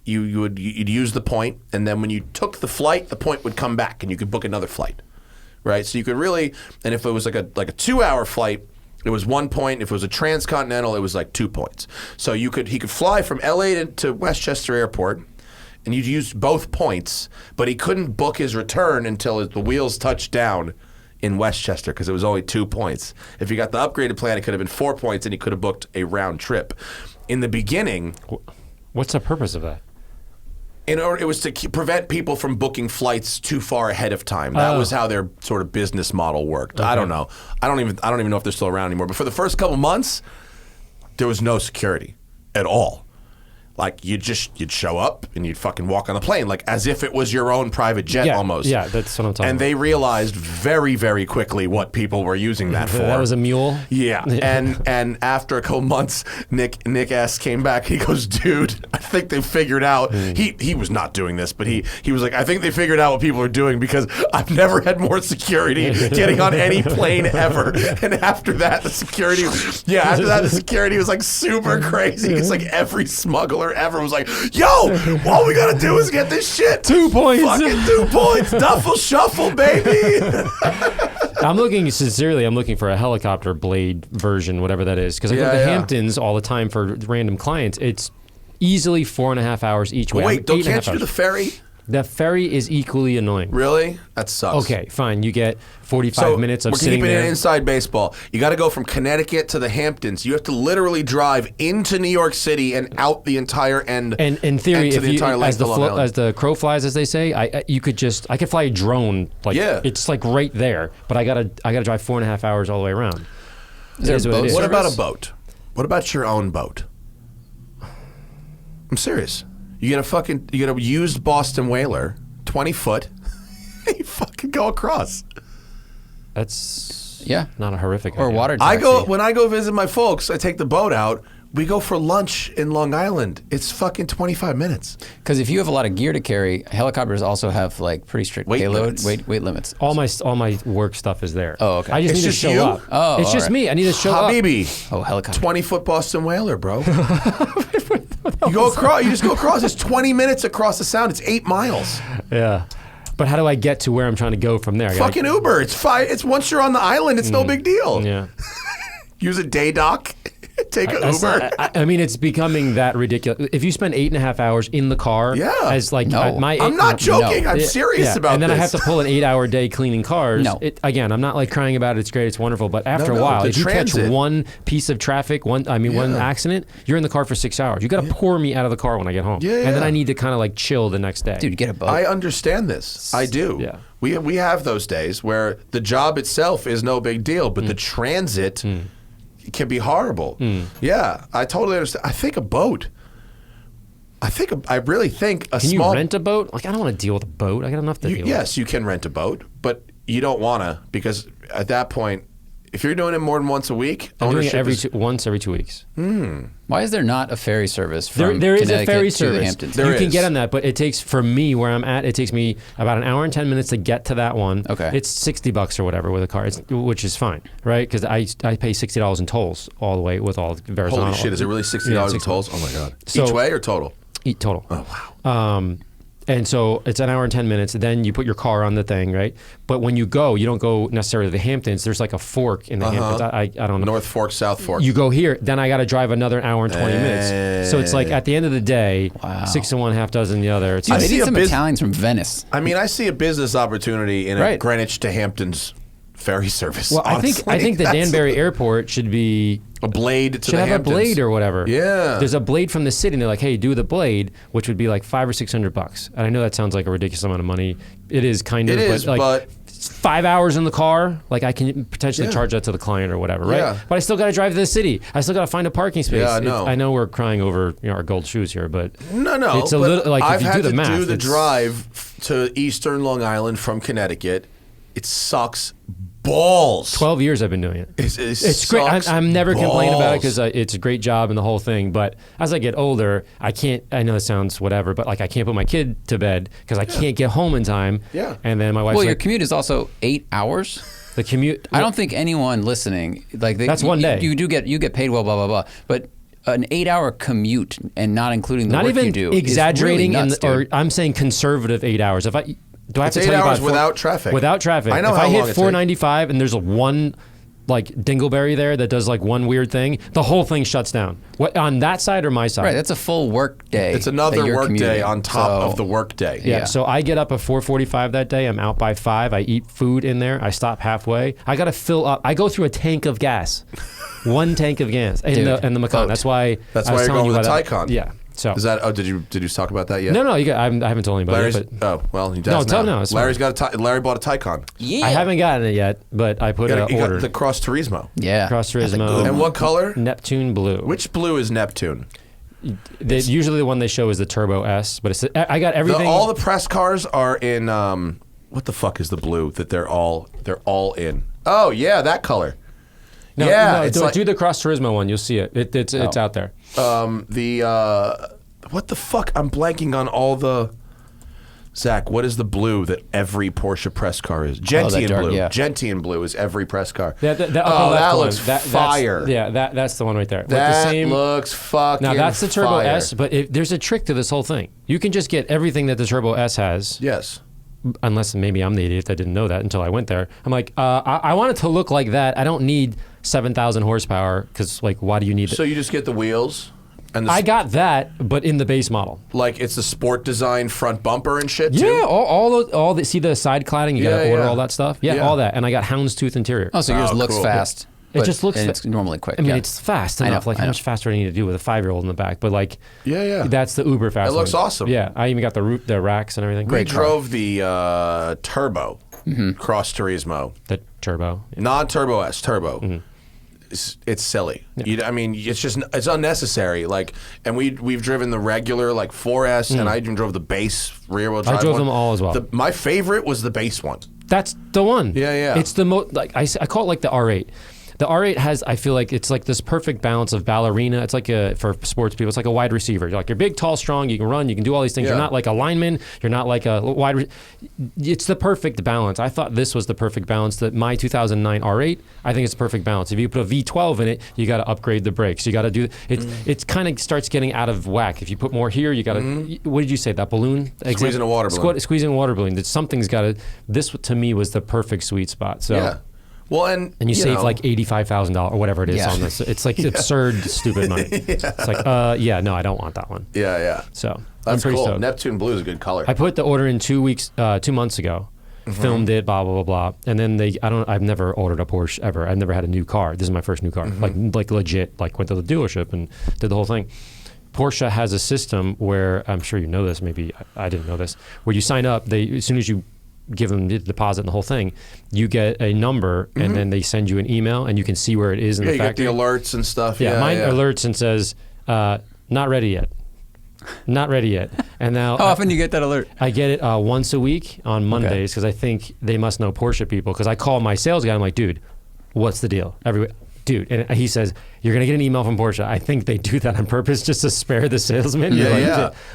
You'd use the point, and then when you took the flight, the point would come back, and you could book another flight, right? So you could really, and if it was like a 2-hour flight, it was 1 point. If it was a transcontinental, it was like 2 points. So he could fly from LA to Westchester Airport, and you'd use both points, but he couldn't book his return until the wheels touched down in Westchester because it was only 2 points. If you got the upgraded plan, it could have been 4 points, and he could have booked a round trip. In the beginning, What's the purpose of that? it was to prevent people from booking flights too far ahead of time. That was how their sort of business model worked. I don't know. I don't even know if they're still around anymore. But for the first couple months, there was no security at all. Like you'd show up and you'd fucking walk on the plane like as if it was your own private jet almost. Yeah, that's what I'm talking And about. they realized very, very quickly what people were using that for. That was a mule? Yeah. And after a couple months, Nick S. came back. He goes, dude, I think they figured out. He was not doing this, but he was like, I think they figured out what people are doing because I've never had more security getting on any plane ever. And after that, the security was like super crazy. It's like every smuggler ever was like, yo, all we gotta do is get this shit. 2 points. Fucking 2 points. Duffel shuffle, baby. I'm looking for a helicopter blade version, whatever that is, because I go to the Hamptons all the time for random clients. It's easily 4.5 hours each way. Wait, can't you do the ferry? The ferry is equally annoying. Really? That sucks. Okay, fine. You get 45 minutes of we're sitting keeping there. it inside baseball. You got to go from Connecticut to the Hamptons. You have to literally drive into New York City and out the entire end. And in theory, and to if the you, entire length as the of Long Island. as the crow flies, as they say, I could fly a drone. Like, Yeah. it's like right there, but I gotta drive 4.5 hours all the way around. Is there a boat What about service? a boat? What about your own boat? I'm serious. You get a used Boston Whaler, 20 foot. You fucking go across. That's Yeah. not a horrific Or idea. water taxi. When I go visit my folks, I take the boat out. We go for lunch in Long Island. It's fucking 25 minutes. Because if you have a lot of gear to carry, helicopters also have like pretty strict Weight payload limits. weight limits. All my work stuff is there. Oh, okay. I just It's need just to show you? up. Oh, it's all just right. me. I need to show up. Habibi. Oh, helicopter. 20-foot Boston Whaler, bro. You go across. You just go across. It's 20 minutes across the sound. It's 8 miles. Yeah. But how do I get to where I'm trying to go from there? I gotta- Fucking Uber. It's fine. It's once you're on the island, it's no big deal. Yeah. Use a day dock. Take an That's Uber. not- I mean, it's becoming that ridiculous. If you spend 8.5 hours in the car, Yeah. as like No. I'm not joking. I'm Yeah, serious yeah. about and then this. I have to pull an 8-hour day cleaning cars. No. Again, I'm not like crying about it. It's great. It's wonderful. But after No, a while, the if you transit. catch one piece of traffic, one accident, you're in the car for 6 hours. You got to pour me out of the car when I get home. Yeah, And then yeah. I need to kind of like chill the next day. Dude, get a boat. I understand this. I do. Yeah. We have those days where the job itself is no big deal, but the transit can be horrible. Yeah, I totally understand. I think a boat. I really think a Can small. you rent a boat? Like, I don't want to deal with a boat. I got enough to deal with. Yes, you can rent a boat, but you don't want to because at that point, if you're doing it more than once a week, I'm doing ownership it once every 2 weeks. Why is there not a ferry service from There is a Connecticut ferry to the service. Hamptons? There You can is. get on that, but it takes, for me, where I'm at, it takes me about an hour and 10 minutes to get to that one. Okay. It's $60 or whatever with a car, which is fine, right? Because I pay $60 in tolls all the way with all the Verizon. Holy shit! Is it really $60 Yeah, in $60. tolls? Oh my god! So- Each way or total? Total. Oh wow! And so it's an hour and 10 minutes. Then you put your car on the thing, right? But when you go, you don't go necessarily to the Hamptons. There's like a fork in the Hamptons. I don't know. North Fork, South Fork. You go here, then I got to drive another hour and 20 minutes. So it's like at the end of the day, Wow. 6 in one, half dozen the other. It's Dude, like, they see need a some bus- Italians from Venice. I mean, I see a business opportunity in a Right. Greenwich to Hamptons ferry service. well, honestly. I think the That's Danbury Airport should be a blade to should the have Hamptons. a blade or whatever. Yeah. There's a blade from the city, and they're like, "Hey, do the blade," which would be like $500 or $600. And I know that sounds like a ridiculous amount of money. It is kind of, It is, like, but 5 hours in the car, like I can potentially Yeah. charge that to the client or whatever, right? Yeah. But I still got to drive to the city. I still got to find a parking space. Yeah, I know. I know we're crying over our gold shoes here, but no, it's a but little like I've if you had do the to math, do the it's- drive to Eastern Long Island from Connecticut. It sucks balls. 12 years I've been doing it. It's great. sucks I'm never complaining about it balls. because it's a great job and the whole thing. But as I get older, I can't. I know it sounds whatever, but like I can't put my kid to bed because I can't get home in time. Yeah. And then my wife's Well, your like, commute is also 8 hours. the commute. I don't think anyone listening That's one day. You get paid well, blah blah blah. But an 8-hour commute and not including the Not work even you do exaggerating, is really nuts, or dude. I'm saying conservative 8 hours. If I do, I have It's to 8 tell you hours about without traffic. Without traffic. I know if how I long hit it takes. 495 and there's a one like dingleberry there that does like one weird thing, the whole thing shuts down. What on that side or my side? Right, that's a full work day. It's another that you're work day commuting. on top So- of the work day. Yeah, Yeah. so I get up at 4:45 that day. I'm out by 5. I eat food in there. I stop halfway. I got to fill up. I go through a tank of gas. One tank of gas in Dude, the Macan. boat. That's why. That's I why was you're telling going you with about the Taycan. that. Yeah. So Is that? Oh, did you talk about that yet? no, I haven't told anybody. Larry's. But Oh, well, he does No, tell now. no, it's Larry's got Larry bought a Taycan. Yeah. I haven't gotten it yet. But I put You an got order. the Cross Turismo. Yeah. Cross That's a Turismo. good And one. what color? Neptune blue. Which blue is Neptune? Usually the one they show is the Turbo S, but it's I got everything. All the press cars are in. What the fuck is the blue that they're all in? Oh yeah, that color. no, yeah, no, it's do, like do the Cross Turismo one. You'll see it. It's out there. what the fuck? I'm blanking on all the. Zach, what is the blue that every Porsche press car is? Gentian dark, blue. yeah. Gentian blue is every press car. That upper oh, left that one, looks that's- fire. that's the one right there. With That the same, looks fucking now that's the Turbo fire. S, but there's a trick to this whole thing. You can just get everything that the Turbo S has, Yes. unless maybe I'm the idiot that didn't know that until I went there. I'm like, I want it to look like that. I don't need 7,000 horsepower because, like, why do you need So you just get the wheels, And I got that, but in the base model. like it's the sport design front bumper and shit too. Yeah, all the see the side cladding. You gotta order all that stuff. Yeah, all that, and I got houndstooth interior. Oh, so yours looks cool. fast. It just looks. And it's normally quick. I mean, it's fast enough. Like, how much faster do I need to do with a 5-year-old in the back? But like, that's the uber fast. It looks awesome. Yeah, I even got the racks and everything. We drove the turbo Cross Turismo. The turbo, Non-turbo S, turbo. It's silly. I mean, it's unnecessary. Like, and we've driven the regular like 4S, and I even drove the base rear wheel drive. I drove them all as well. My favorite was the base one. That's the one. Yeah. It's the most, like, I call it like the R8. The R8 has, I feel like it's like this perfect balance of ballerina. It's like for sports people, it's like a wide receiver. You're like, you're big, tall, strong, you can run, you can do all these things. You're not like a lineman, you're not like a it's the perfect balance. I thought this was the perfect balance. That my 2009 R8, I think it's the perfect balance. If you put a V12 in it, you got to upgrade the brakes. You got to do, it kind of starts getting out of whack. If you put more here, you got to, what did you say, that balloon? Squeezing a water balloon. Squeezing a water balloon. Something's got to, this to me was the perfect sweet spot. So. Yeah. Well, and you save like $85,000 or whatever it is on this. It's like absurd, stupid money. It's like, no, I don't want that one. Yeah. So That's pretty cool. stoked. Neptune blue is a good color. I put the order in 2 months ago. Filmed it, blah blah blah blah, and then I've never ordered a Porsche ever. I've never had a new car. This is my first new car, like legit. Like went to the dealership and did the whole thing. Porsche has a system where I'm sure you know this. Maybe I didn't know this. Where you sign up, as soon as you give them the deposit and the whole thing, you get a number and then they send you an email and you can see where it is in the factory. You get the alerts and stuff. Mine alerts and says, not ready yet. Not ready yet. And now how often do you get that alert? I get it once a week on Mondays because I think they must know Porsche people, because I call my sales guy. I'm like, dude, what's the deal? Dude, and he says, you're going to get an email from Porsche. I think they do that on purpose just to spare the salesman.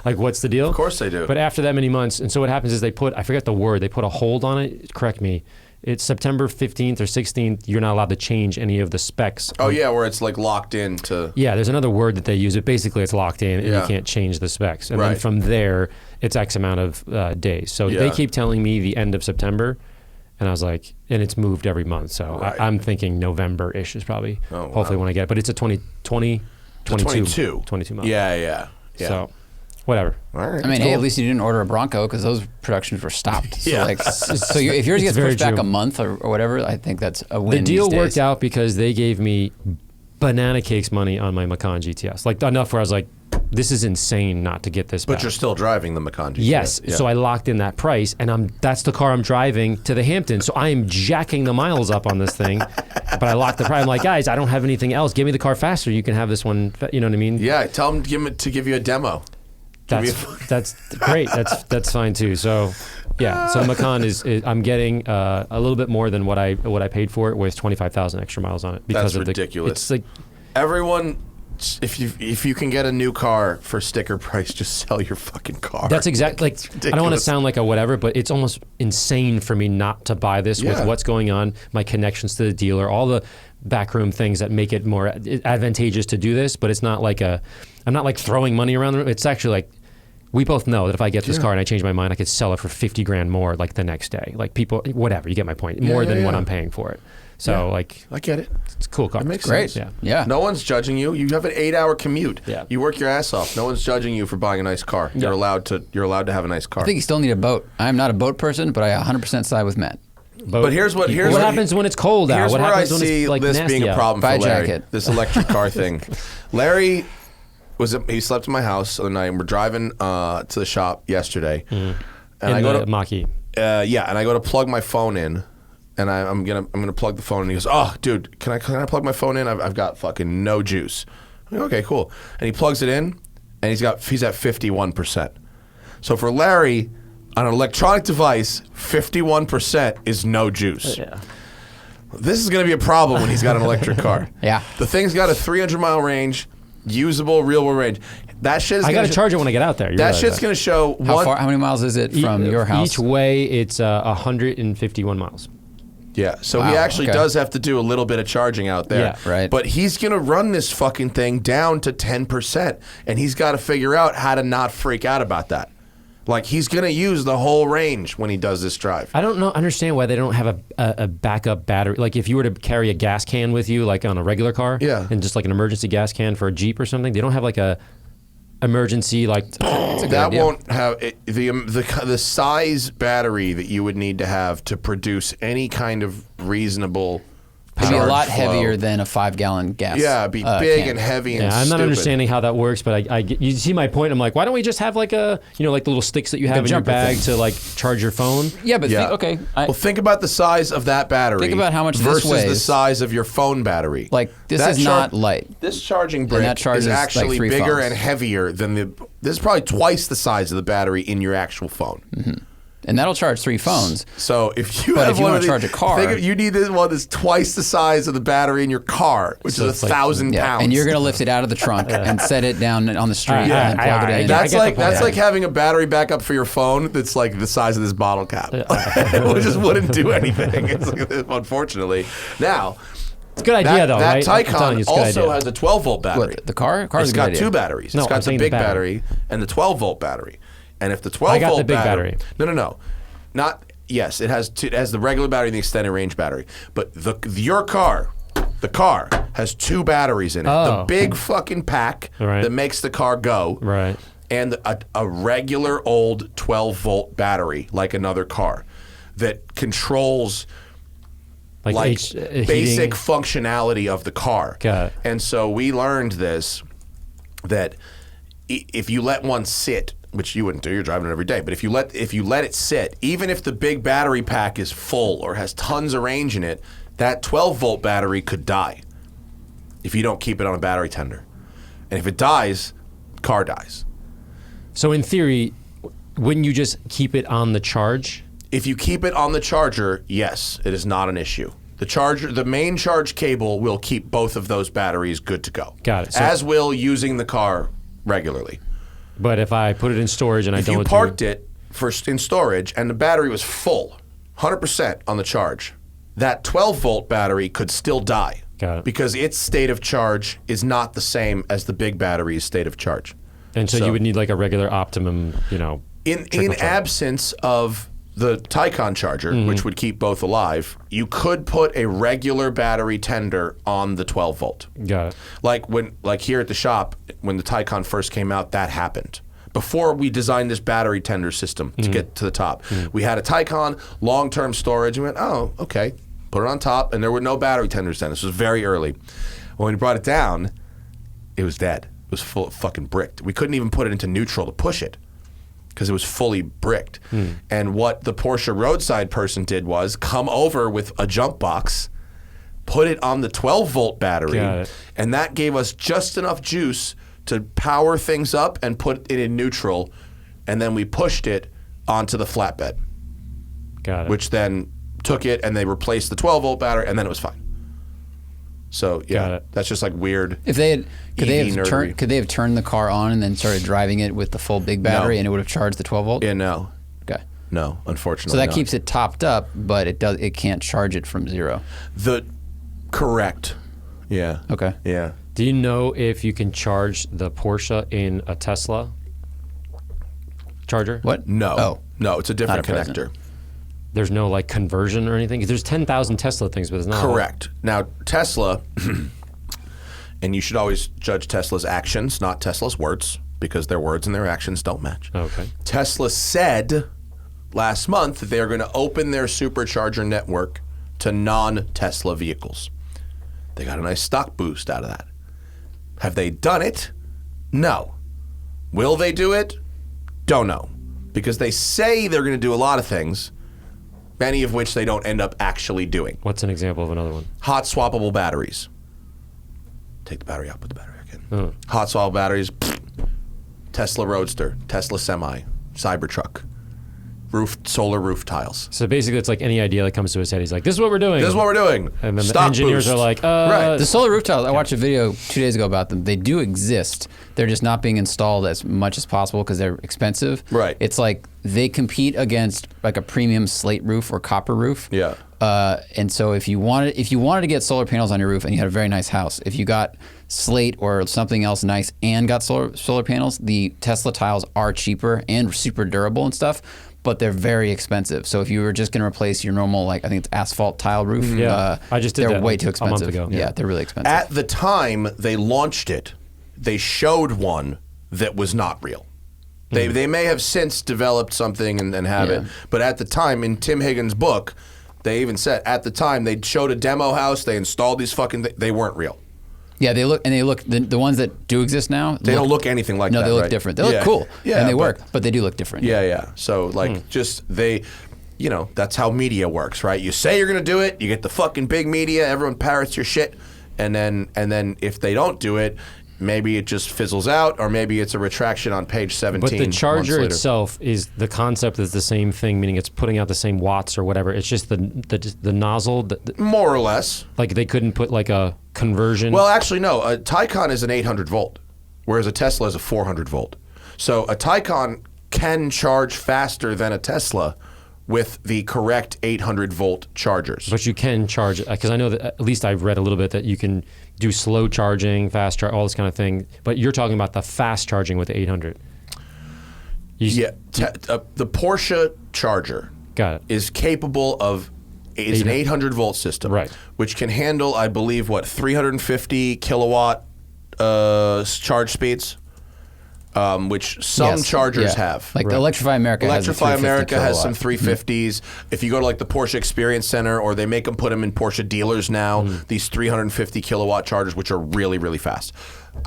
Like, what's the deal? Of course they do. But after that many months, and so what happens is I forget the word, they put a hold on it. Correct me. It's September 15th or 16th. You're not allowed to change any of the specs. Oh, yeah, where it's like locked in to... Yeah, there's another word that they use. But basically, it's locked in and you can't change the specs. And then from there, it's X amount of days. So they keep telling me the end of September. And I was like, and it's moved every month. So I'm thinking November-ish is probably hopefully when I get it. But it's a 22 months. Yeah. So whatever. All right. I mean, hey, at least you didn't order a Bronco because those productions were stopped. So, if yours gets pushed back a month or whatever, I think that's a win. The deal worked out because they gave me banana cakes money on my Macan GTS. Like enough where I was like, this is insane not to get this back. But you're still driving the Macan GTS. Yes. Yeah. So I locked in that price, and that's the car I'm driving to the Hamptons. So I am jacking the miles up on this thing, but I locked the price. I'm like, guys, I don't have anything else. Give me the car faster. You can have this one. You know what I mean? Yeah. Tell them to give you a demo. That's great. That's fine too. So yeah. So Macan is I'm getting a little bit more than what I paid for it with 25,000 extra miles on it because that's ridiculous. It's like everyone. If you can get a new car for sticker price, just sell your fucking car. That's exactly like I don't want to sound like a whatever, but it's almost insane for me not to buy this with what's going on, my connections to the dealer, all the backroom things that make it more advantageous to do this. But it's not like I'm not like throwing money around the room. It's actually like we both know that if I get this car and I change my mind, I could sell it for 50 grand more like the next day. Like people, whatever, you get my point. More than what I'm paying for it. So like I get it. It's a cool car. It makes great. sense. Yeah. No one's judging you. You have an 8-hour commute. Yeah. You work your ass off. No one's judging you for buying a nice car. You're allowed to have a nice car. I think you still need a boat. I'm not a boat person, but I 100% side with Matt. But here's what happens when it's cold out. Here's What where I happens when see it's like this nasty being a out? problem Buy for a Larry. jacket. This electric car thing. Larry he slept in my house the other night, and we're driving to the shop yesterday. And I go to Mach-E. and I go to plug my phone in. And I'm gonna plug the phone, and he goes, "Oh, dude, can I plug my phone in? I've got fucking no juice." I'm like, okay, cool. And he plugs it in, and he's at 51%. So for Larry, on an electronic device, 51% is no juice. Yeah. This is gonna be a problem when he's got an electric car. Yeah. The thing's got a 300-mile range, usable real world range. That shit is. I got to charge it when I get out there. That shit's gonna show How many miles is it from your house? Each way, it's 151 miles. Yeah, so he actually does have to do a little bit of charging out there. Yeah, right. But he's going to run this fucking thing down to 10%, and he's got to figure out how to not freak out about that. Like, he's going to use the whole range when he does this drive. I don't understand why they don't have a backup battery. Like, if you were to carry a gas can with you, like on a regular car, and just like an emergency gas can for a Jeep or something, they don't have like a emergency like. That won't have the size battery that you would need to have to produce any kind of reasonable. It'd be a lot flow. heavier than a 5-gallon gas. Yeah, it'd be big can. and heavy and I'm stupid. not understanding how that works, but you see my point. I'm like, why don't we just have like like the little sticks that you have in your bag to like charge your phone? Yeah, but Okay. Well, think about the size of that battery. Think about how much this versus weighs. the size of your phone battery. Like, this is not light. This charging brick that charges is like actually 3 bigger phones. and heavier than this is probably twice the size of the battery in your actual phone. And that'll charge 3 phones. So if you But have if you one wanna of these- charge a car- think of, you need this one that's twice the size of the battery in your car, which is 1,000 pounds. And you're going to lift it out of the trunk and set it down on the street and then plug it in. That's I get the point. like having a battery backup for your phone that's like the size of this bottle cap. It just wouldn't do anything. It's like, unfortunately. Now, It's a good idea though, that right? I'm telling Taycan you, it's a good also idea. has a 12-volt battery. What, the car? Car's It's a good got idea. 2 batteries. No, It's got I'm the saying the big battery. battery and the 12-volt battery. And if the 12-volt got the big battery. No. Not yes, it has the regular battery and the extended range battery. But the car has 2 batteries in it. The big fucking pack that makes the car go. Right. And a regular old 12-volt battery like another car that controls like basic functionality of the car. Got it. And so we learned this, that if you let one sit, which you wouldn't do, you're driving it every day, but if you let it sit, even if the big battery pack is full or has tons of range in it, that 12-volt battery could die if you don't keep it on a battery tender. And if it dies, car dies. So in theory, wouldn't you just keep it on the charge? If you keep it on the charger, yes, it is not an issue. The main charge cable will keep both of those batteries good to go. Got it. So, As will using the car regularly. but if I put it in storage and If you parked it in storage and the battery was full, 100% on the charge, that 12-volt battery could still die. Got it. Because its state of charge is not the same as the big battery's state of charge. and so you would need like a regular optimum, In absence of the Taycan charger, which would keep both alive, you could put a regular battery tender on the 12-volt. Got it. Like here at the shop, when the Taycan first came out, that happened. Before we designed this battery tender system to get to the top, we had a Taycan, long-term storage, and we went, oh, okay, put it on top, and there were no battery tenders then. This was very early. When we brought it down, it was dead. It was full of fucking bricked. We couldn't even put it into neutral to push it, because it was fully bricked. And what the Porsche roadside person did was come over with a jump box, put it on the 12-volt battery, and that gave us just enough juice to power things up and put it in neutral, and then we pushed it onto the flatbed. Got it. Which then took it, and they replaced the 12-volt battery, and then it was fine. So yeah, that's just like weird. If they had, could nerdery. they have turned the car on and then started driving it with the full big battery, and it would have charged the 12-volt? Yeah, no. Okay. No, unfortunately. So that not. keeps it topped up, but it can't charge it from 0. Correct. Yeah. Okay. Yeah. Do you know if you can charge the Porsche in a Tesla charger? What? No. Oh. No, it's a different Not at present. connector. There's no like conversion or anything? 'Cause there's 10,000 Tesla things, but it's not. Correct. Now, Tesla, and you should always judge Tesla's actions, not Tesla's words, because their words and their actions don't match. Okay. Tesla said last month that they're going to open their supercharger network to non-Tesla vehicles. They got a nice stock boost out of that. Have they done it? No. Will they do it? Don't know. Because they say they're going to do a lot of things, many of which they don't end up actually doing. What's an example of another one? Hot swappable batteries. Take the battery out, put the battery back in. Oh. Hot swappable batteries, Tesla Roadster, Tesla Semi, Cybertruck, solar roof tiles. So basically, it's like any idea that comes to his head. He's like, "This is what we're doing." This is what we're doing. And then Stock the engineers boost. are like, Right. The solar roof tiles, I watched a video 2 days ago about them. They do exist. They're just not being installed as much as possible because they're expensive. Right. It's like they compete against like a premium slate roof or copper roof. Yeah. And so if you wanted to get solar panels on your roof and you had a very nice house, if you got slate or something else nice and got solar panels, the Tesla tiles are cheaper and super durable and stuff, but they're very expensive. So if you were just going to replace your normal, like I think it's asphalt tile roof, I just did they're that way like too a month expensive. ago. Yeah, they're really expensive. At the time they launched it, they showed one that was not real. They may have since developed something and have it, but at the time, in Tim Higgins' book, they even said at the time they showed a demo house, they installed these fucking they weren't real. Yeah, they look the ones that do exist now. They don't look anything like that. No, they look right? different. They look cool, and they work, but they do look different. Yeah. So like, just that's how media works, right? You say you're gonna do it, you get the fucking big media, everyone parrots your shit, and then if they don't do it, maybe it just fizzles out, or maybe it's a retraction on page 17. But the charger months itself is the concept is the same thing, meaning it's putting out the same watts or whatever. It's just the nozzle. More or less. Like they couldn't put like a conversion. Well, actually, no. A Taycan is an 800 volt, whereas a Tesla is a 400 volt. So a Taycan can charge faster than a Tesla with the correct 800 volt chargers. But you can charge, because I know that at least I've read a little bit that you can do slow charging, fast charge, all this kind of thing. But you're talking about the fast charging with the 800. The Porsche Charger got it. is capable of, it's an 800 volt system, right, which can handle, I believe, 350 kilowatt charge speeds. Which some chargers have. Like the Electrify America Electrify has America has some 350s. If you go to like the Porsche Experience Center, or they make them put them in Porsche dealers now, these 350 kilowatt chargers, which are really, really fast.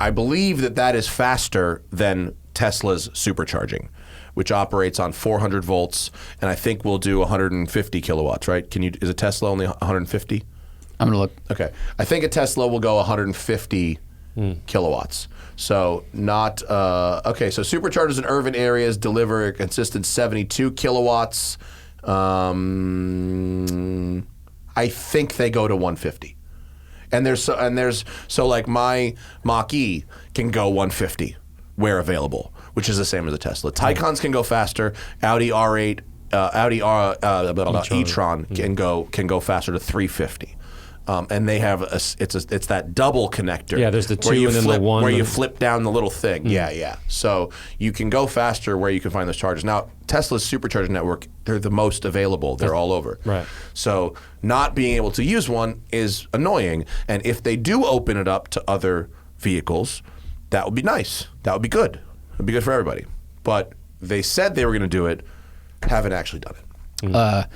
I believe that is faster than Tesla's supercharging, which operates on 400 volts, and I think will do 150 kilowatts, right? Is a Tesla only 150? I'm going to look. Okay. I think a Tesla will go 150 kilowatts. So not okay. So superchargers in urban areas deliver a consistent 72 kilowatts. I think they go to 150. And there's like my Mach-E can go 150 where available, which is the same as a Tesla. Taycans can go faster. Audi R8, e-tron can go faster to 350. And they have it's that double connector. Yeah, there's the two and then the one. Where you flip down the little thing. Yeah. So you can go faster where you can find those chargers. Now, Tesla's supercharging network, they're the most available. They're all over. Right. So not being able to use one is annoying. And if they do open it up to other vehicles, that would be nice. That would be good. It would be good for everybody. But they said they were going to do it, haven't actually done it.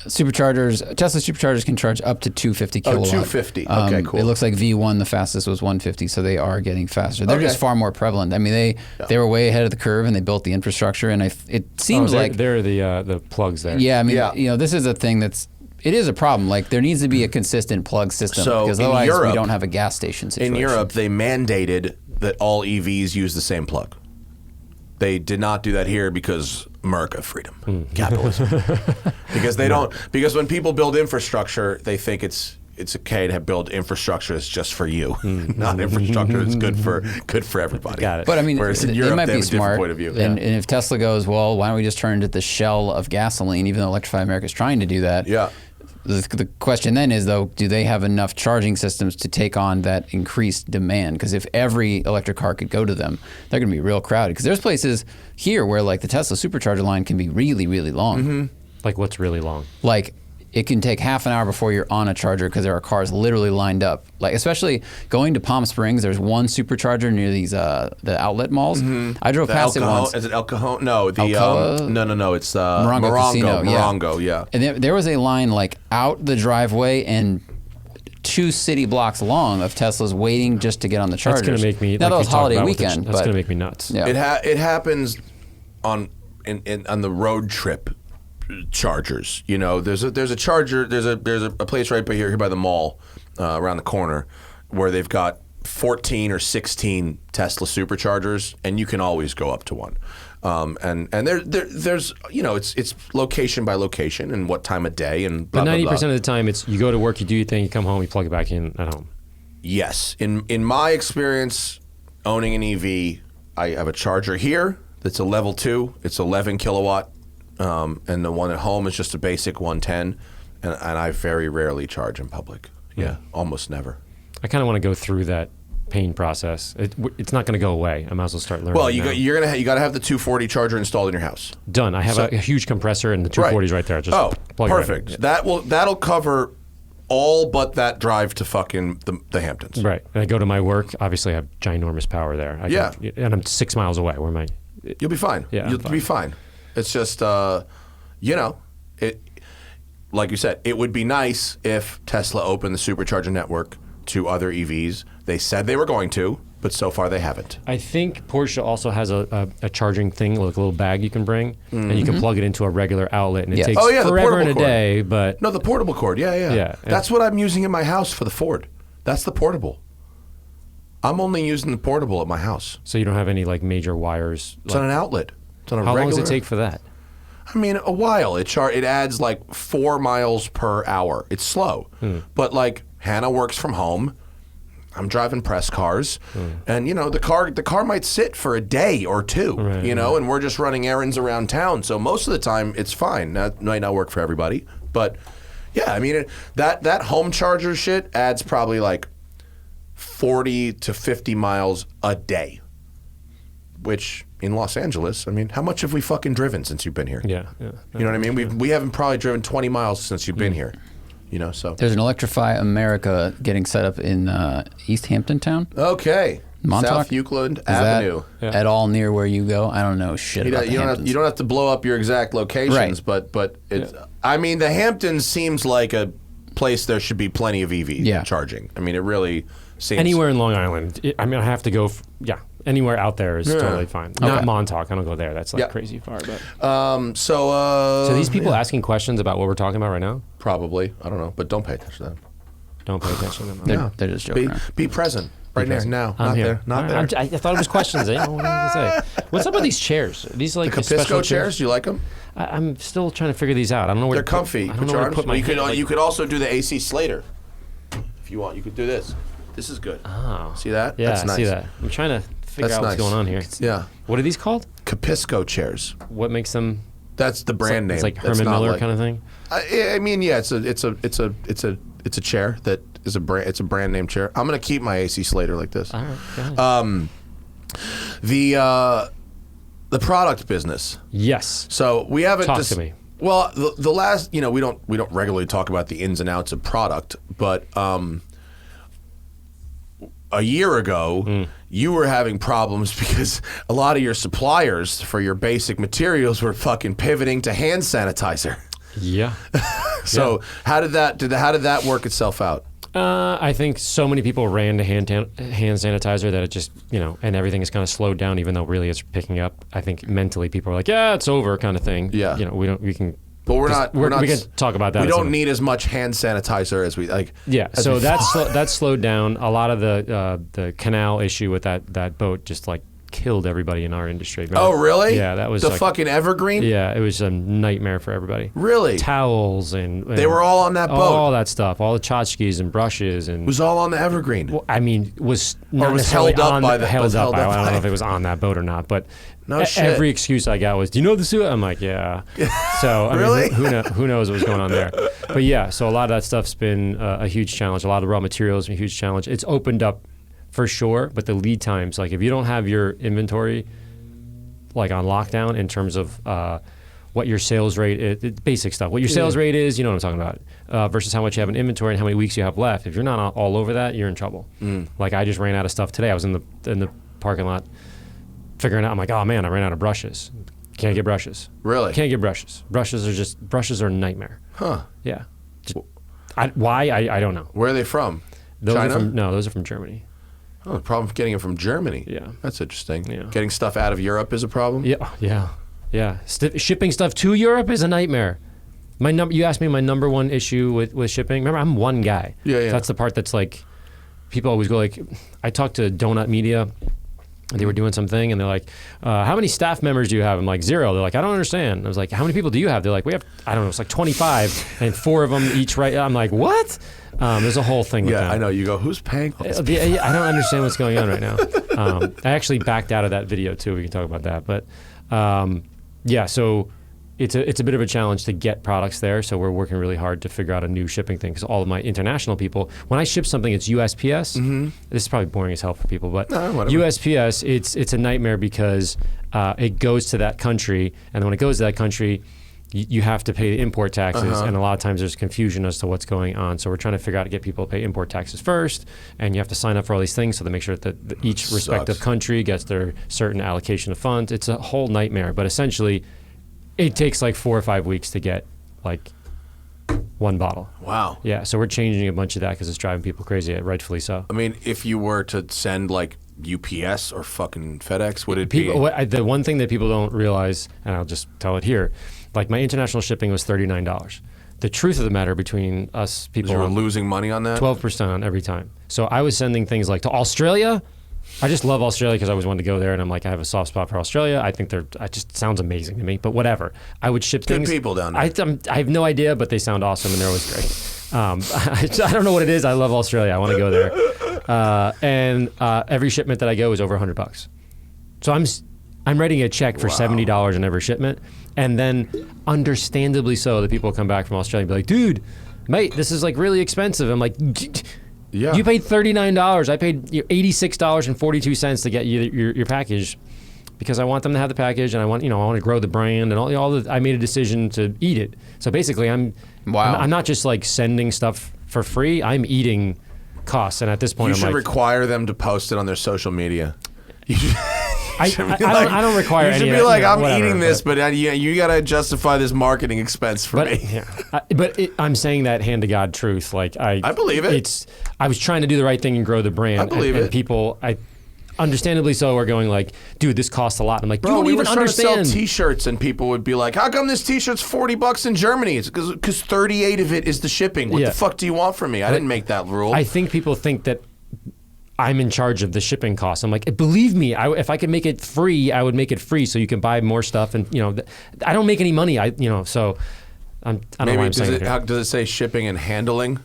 Tesla superchargers can charge up to 250 kilowatt. 250. Okay, cool. It looks like V1, the fastest, was 150, so they are getting faster. They're just far more prevalent. I mean, they were way ahead of the curve, and they built the infrastructure, and it seems like they're the plugs there. Yeah, I mean, this is a thing it is a problem. Like, there needs to be a consistent plug system, because otherwise we don't have a gas station situation. In Europe, they mandated that all EVs use the same plug. They did not do that here because America, freedom, capitalism. Because when people build infrastructure, they think it's okay to build infrastructure that's just for you, not infrastructure that's good for everybody. Got it. But I mean, whereas in it Europe, might they be have a different smart. point of view. And if Tesla goes, well, why don't we just turn it the shell of gasoline, even though Electrify America is trying to do that? Yeah. The question then is, though, do they have enough charging systems to take on that increased demand? Because if every electric car could go to them, they're going to be real crowded. Because there's places here where, like, the Tesla supercharger line can be really, really long. Mm-hmm. Like, what's really long? Like, it can take half an hour before you're on a charger because there are cars literally lined up. Like, especially going to Palm Springs, there's one supercharger near these the outlet malls. I drove past it once. Is it El Cajon? No, Alcoa? No. It's Morongo Casino, Morongo, yeah. And there was a line like out the driveway and 2 city blocks long of Teslas waiting just to get on the chargers. That's going to make me. Now, like that was holiday weekend. That's going to make me nuts. Yeah. It happens on the road trip chargers. You know, there's a charger. There's a place right by here by the mall, around the corner, where they've got 14 or 16 Tesla superchargers, and you can always go up to one. And there's it's location by location and what time of day and blah, but 90% blah, blah. of the time, it's you go to work, you do your thing, you come home, you plug it back in at home. Yes, in my experience owning an EV, I have a charger here that's a level 2. It's 11 kilowatt. And the one at home is just a basic 110. and I very rarely charge in public. Yeah, almost never. I kind of want to go through that pain process. It's not going to go away. I might as well start learning. Well, you got to have the 240 charger installed in your house. Done. I have a huge compressor and the 240s right there. Just plug perfect. It right. That'll cover all but that drive to fucking the Hamptons. Right. And I go to my work. Obviously, I have ginormous power there. And I'm 6 miles away. Where am I? You'll be fine. Yeah, you'll be fine. It's just, it. Like you said, it would be nice if Tesla opened the supercharger network to other EVs. They said they were going to, but so far they haven't. I think Porsche also has a charging thing, like a little bag you can bring, and you can plug it into a regular outlet, and it takes forever and a day. But no, the portable cord, yeah. That's what I'm using in my house for the Ford. That's the portable. I'm only using the portable at my house. So you don't have any like major wires? It's on an outlet. It's on a How long does it take for that? I mean, a while. It adds like 4 miles per hour. It's slow, but like Hannah works from home. I'm driving press cars, and the car might sit for a day or two, and we're just running errands around town. So most of the time it's fine. That might not work for everybody, but yeah, I mean that home charger shit adds probably like 40 to 50 miles a day, which in Los Angeles, I mean, how much have we fucking driven since you've been here? Yeah. You know what I mean? We haven't probably driven 20 miles since you've been here. So there's an Electrify America getting set up in East Hampton Town. Okay, Montauk? South Euclid Avenue. At all near where you go? I don't know shit about the Hamptons. You don't have to blow up your exact locations, but it's. I mean, the Hamptons seems like a place there should be plenty of EV charging. I mean, it really seems anywhere in Long Island. I have to go. Anywhere out there is totally fine. Not Montauk. I don't go there. That's like crazy far. But so these people asking questions about what we're talking about right now? Probably. I don't know, but don't pay attention to them. Don't pay attention to them. They're just joking. Be present. Right there, now. I'm not here. there. Not there. I thought it was questions. I don't know what I'm gonna say. What's up with these chairs? These like the Capisco chairs? You like them? I'm still trying to figure these out. I don't know where they're comfy. I don't know where to put my you could also do the AC Slater. If you want, you could do this. This is good. Oh. See that? Yeah, That's nice. I see that. I'm trying to figure out what's going on here. Yeah. What are these called? Capisco chairs. What makes them? That's the brand name. It's like Herman Miller kind of thing. I mean, yeah, it's a chair that is a brand. It's a brand name chair. I'm gonna keep my AC Slater like this. All right. The product business. Yes. So we haven't. Talk to me. Well, the last, we don't regularly talk about the ins and outs of product, but a year ago, you were having problems because a lot of your suppliers for your basic materials were fucking pivoting to hand sanitizer. Yeah. So how did that work itself out? I think so many people ran to hand sanitizer that it just, and everything is kind of slowed down, even though really it's picking up. I think mentally people are like, yeah, it's over kind of thing. Yeah. We can. But we can talk about that. We don't need as much hand sanitizer as we like. Yeah, so that slowed down. A lot of the canal issue with that boat just like killed everybody in our industry. Remember? Oh, really? Yeah, that was the fucking Evergreen. Yeah, it was a nightmare for everybody. Really? Towels and they were all on that boat. All that stuff, all the totchkes and brushes and. It was all on the Evergreen. Well, I mean, was not was held up by the held up by. I don't know if it was on that boat or not, but. No shit. Every excuse I got was, "Do you know the suit?" I'm like, "Yeah." So I really? mean, who knows what was going on there? But yeah, so a lot of that stuff's been a huge challenge. A lot of the raw materials, a huge challenge. It's opened up for sure, but the lead times, like if you don't have your inventory like on lockdown in terms of what your sales rate, basic stuff, what your sales rate is, you know what I'm talking about, versus how much you have in inventory and how many weeks you have left. If you're not all over that, you're in trouble. Like I just ran out of stuff today. I was in the parking lot. Figuring out, I'm like, oh man, I ran out of brushes. Can't get brushes. Really? Can't get brushes. Brushes are a nightmare. Huh. Yeah. Why? I don't know. Where are they from? China? Those are from Germany. Oh, the problem getting them from Germany. Yeah. That's interesting. Yeah. Getting stuff out of Europe is a problem? Yeah. Shipping stuff to Europe is a nightmare. You asked me my number one issue with shipping. Remember, I'm one guy. Yeah. That's the part that's like, people always go like, I talked to Donut Media. They were doing something, and they're like, how many staff members do you have? I'm like, 0. They're like, I don't understand. I was like, how many people do you have? They're like, we have, I don't know, it's like 25, and 4 of them each, right? I'm like, what? There's a whole thing with that. Yeah, I know. You go, who's paying all this? I don't understand what's going on right now. I actually backed out of that video, too. We can talk about that. But, so it's a bit of a challenge to get products there. So we're working really hard to figure out a new shipping thing because all of my international people, when I ship something, it's USPS. This is probably boring as hell for people, but USPS, it's a nightmare because it goes to that country, and when it goes to that country, you have to pay the import taxes, and a lot of times there's confusion as to what's going on. So we're trying to figure out to get people to pay import taxes first, and you have to sign up for all these things so they make sure that each respective country gets their certain allocation of funds. It's a whole nightmare, but essentially it takes like 4 or 5 weeks to get like one bottle. Wow. Yeah, so we're changing a bunch of that because it's driving people crazy, rightfully so. I mean, if you were to send like UPS or fucking FedEx, would it be? The one thing that people don't realize, and I'll just tell it here, like my international shipping was $39. The truth of the matter between us people, you were losing money on that? 12% on every time. So I was sending things like to Australia. I just love Australia because I always wanted to go there, and I'm like, I have a soft spot for Australia. I think it just sounds amazing to me, but whatever. I would ship things. Good people down there. I have no idea, but they sound awesome, and they're always great. I don't know what it is. I love Australia. I want to go there. And every shipment that I go is over $100. So I'm writing a check for $70 in every shipment, and then understandably so, the people come back from Australia and be like, dude, mate, this is like really expensive. I'm like, yeah. You paid $39. I paid $86.42 to get you your package because I want them to have the package, and I want to grow the brand, and I made a decision to eat it. So basically, I'm not just like sending stuff for free. I'm eating costs, and at this point, you should require them to post it on their social media. I don't require any. You should be like, I'm eating this, but you got to justify this marketing expense for me. Yeah. I'm saying that hand to God truth. Like I believe it. I was trying to do the right thing and grow the brand. I believe and people, understandably so, are going like, dude, this costs a lot. I'm like, bro, you don't even understand. To sell T-shirts, and people would be like, how come this T-shirt's $40 in Germany? It's because 38 of it is the shipping. What the fuck do you want from me? I didn't make that rule. I think people think that I'm in charge of the shipping costs. I'm like, believe me, if I could make it free, I would make it free so you can buy more stuff. And I don't make any money. So I don't know why I'm saying it. Does it say shipping and handling?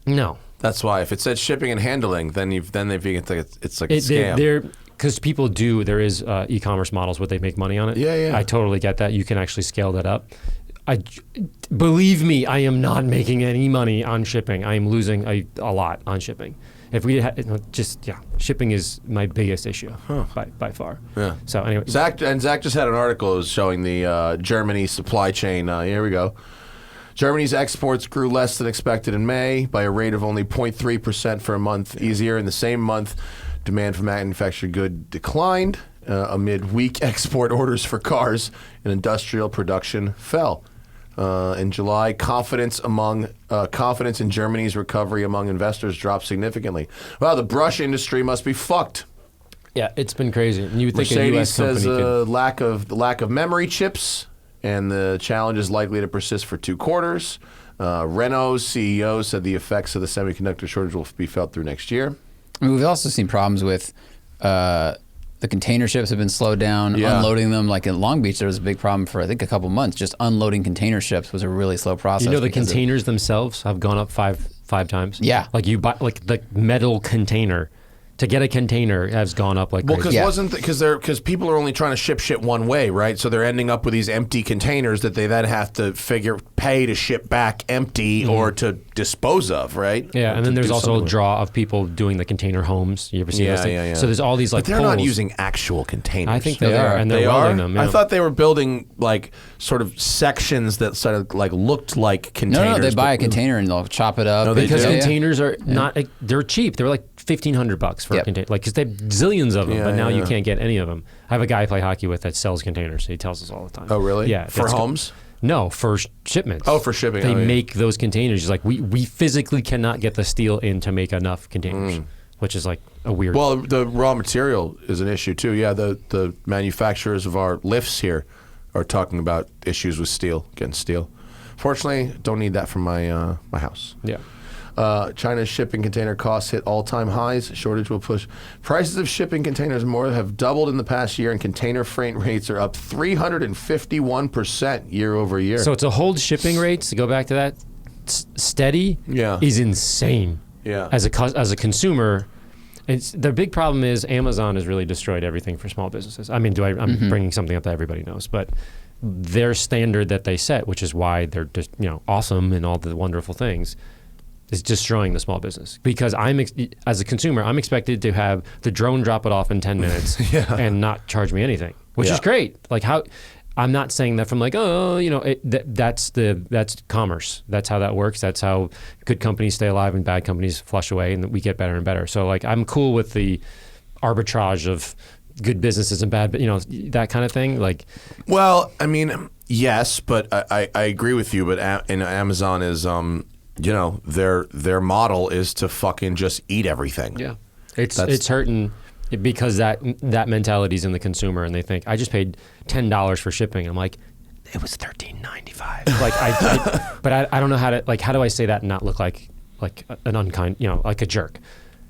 No. That's why. If it said shipping and handling, then they think it's like a scam. Because people do. There is e-commerce models where they make money on it. Yeah. I totally get that. You can actually scale that up. Believe me, I am not making any money on shipping. I am losing a lot on shipping. If we shipping is my biggest issue by far. Yeah. So anyway, Zach just had an article showing the Germany supply chain. Here we go. Germany's exports grew less than expected in May by a rate of only 0.3% for a month easier. In the same month, demand for manufactured goods declined amid weak export orders for cars, and industrial production fell. In July, confidence in Germany's recovery among investors dropped significantly. Wow, the brush industry must be fucked. Yeah, it's been crazy. And you would think Mercedes a US company says lack of memory chips, and the challenge is likely to persist for 2 quarters. Renault's CEO said the effects of the semiconductor shortage will be felt through next year. I mean, we've also seen problems with the container ships have been slowed down, unloading them. Like in Long Beach, there was a big problem for, I think, a couple months. Just unloading container ships was a really slow process. The containers themselves have gone up five times. Yeah. Like you buy, like the metal container. To get a container has gone up like crazy. Because people are only trying to ship shit one way, right? So they're ending up with these empty containers that they then have to pay to ship back empty or to dispose of, right? Yeah, and then there's also a draw of people doing the container homes. You ever see those things? Yeah. So there's all these like. But they're poles. not using actual containers. I think they are, and they're welding them. Yeah. I thought they were building like sort of sections that sort of like looked like containers. No, they buy a container and they'll chop it up. No, because containers are not. They're cheap. They're like $1,500 for a container, like because they have zillions of them, but now you can't get any of them. I have a guy I play hockey with that sells containers. He tells us all the time. Oh, really? Yeah. For homes? No, for shipments. Oh, for shipping. They make those containers. He's like, we physically cannot get the steel in to make enough containers, which is like a weird. Well, the raw material is an issue too. Yeah, the manufacturers of our lifts here are talking about issues with steel, getting steel. Fortunately, don't need that from my my house. Yeah. China's shipping container costs hit all-time highs. Shortage will push prices of shipping containers have doubled in the past year, and container freight rates are up 351% year over year. So to hold shipping rates, to go back to that, steady is insane. Yeah. As a consumer, the big problem is Amazon has really destroyed everything for small businesses. I mean, I'm bringing something up that everybody knows, but their standard that they set, which is why they're just, awesome and all the wonderful things, is destroying the small business. Because as a consumer, I'm expected to have the drone drop it off in 10 minutes and not charge me anything, which is great. Like how, I'm not saying that from like, that's commerce. That's how that works. That's how good companies stay alive and bad companies flush away, and we get better and better. So like, I'm cool with the arbitrage of good businesses and bad, but that kind of thing. Like, well, I mean, yes, but I agree with you. But Amazon is, their model is to fucking just eat everything. Yeah, it's hurting because that mentality's in the consumer, and they think I just paid $10 for shipping. I'm like, it was $13.95. Like but I don't know how do I say that and not look like an unkind, like a jerk?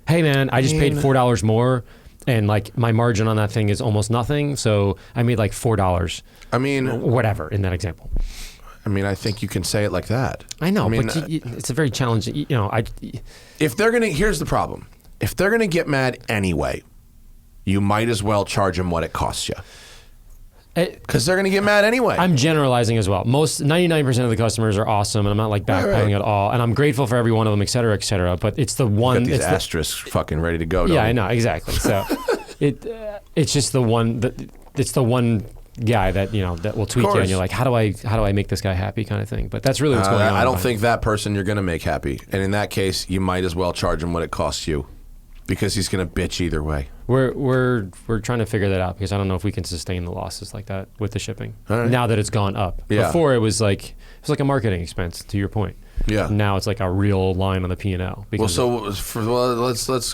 Hey man, I just paid $4 more. And like my margin on that thing is almost nothing, so I made like $4. I mean, whatever in that example. I mean, I think you can say it like that. I know, but it's a very challenging. If they're gonna, here's the problem: if they're gonna get mad anyway, you might as well charge them what it costs you. Because they're going to get mad anyway. I'm generalizing as well. 99% of the customers are awesome, and I'm not like backpedaling at all. And I'm grateful for every one of them, et cetera, et cetera. But it's the one. Got these asterisks fucking ready to go. Yeah, I know, exactly. So it's just the one it's the one guy that that will tweet you, and you're like, how do I make this guy happy, kind of thing. But that's really what's going on. I don't think that person you're going to make happy, and in that case, you might as well charge him what it costs you, because he's going to bitch either way. We're trying to figure that out, because I don't know if we can sustain the losses like that with the shipping. Right. Now that it's gone up. Yeah. Before it was like a marketing expense, to your point. Yeah. Now it's like a real line on the P&L. Let's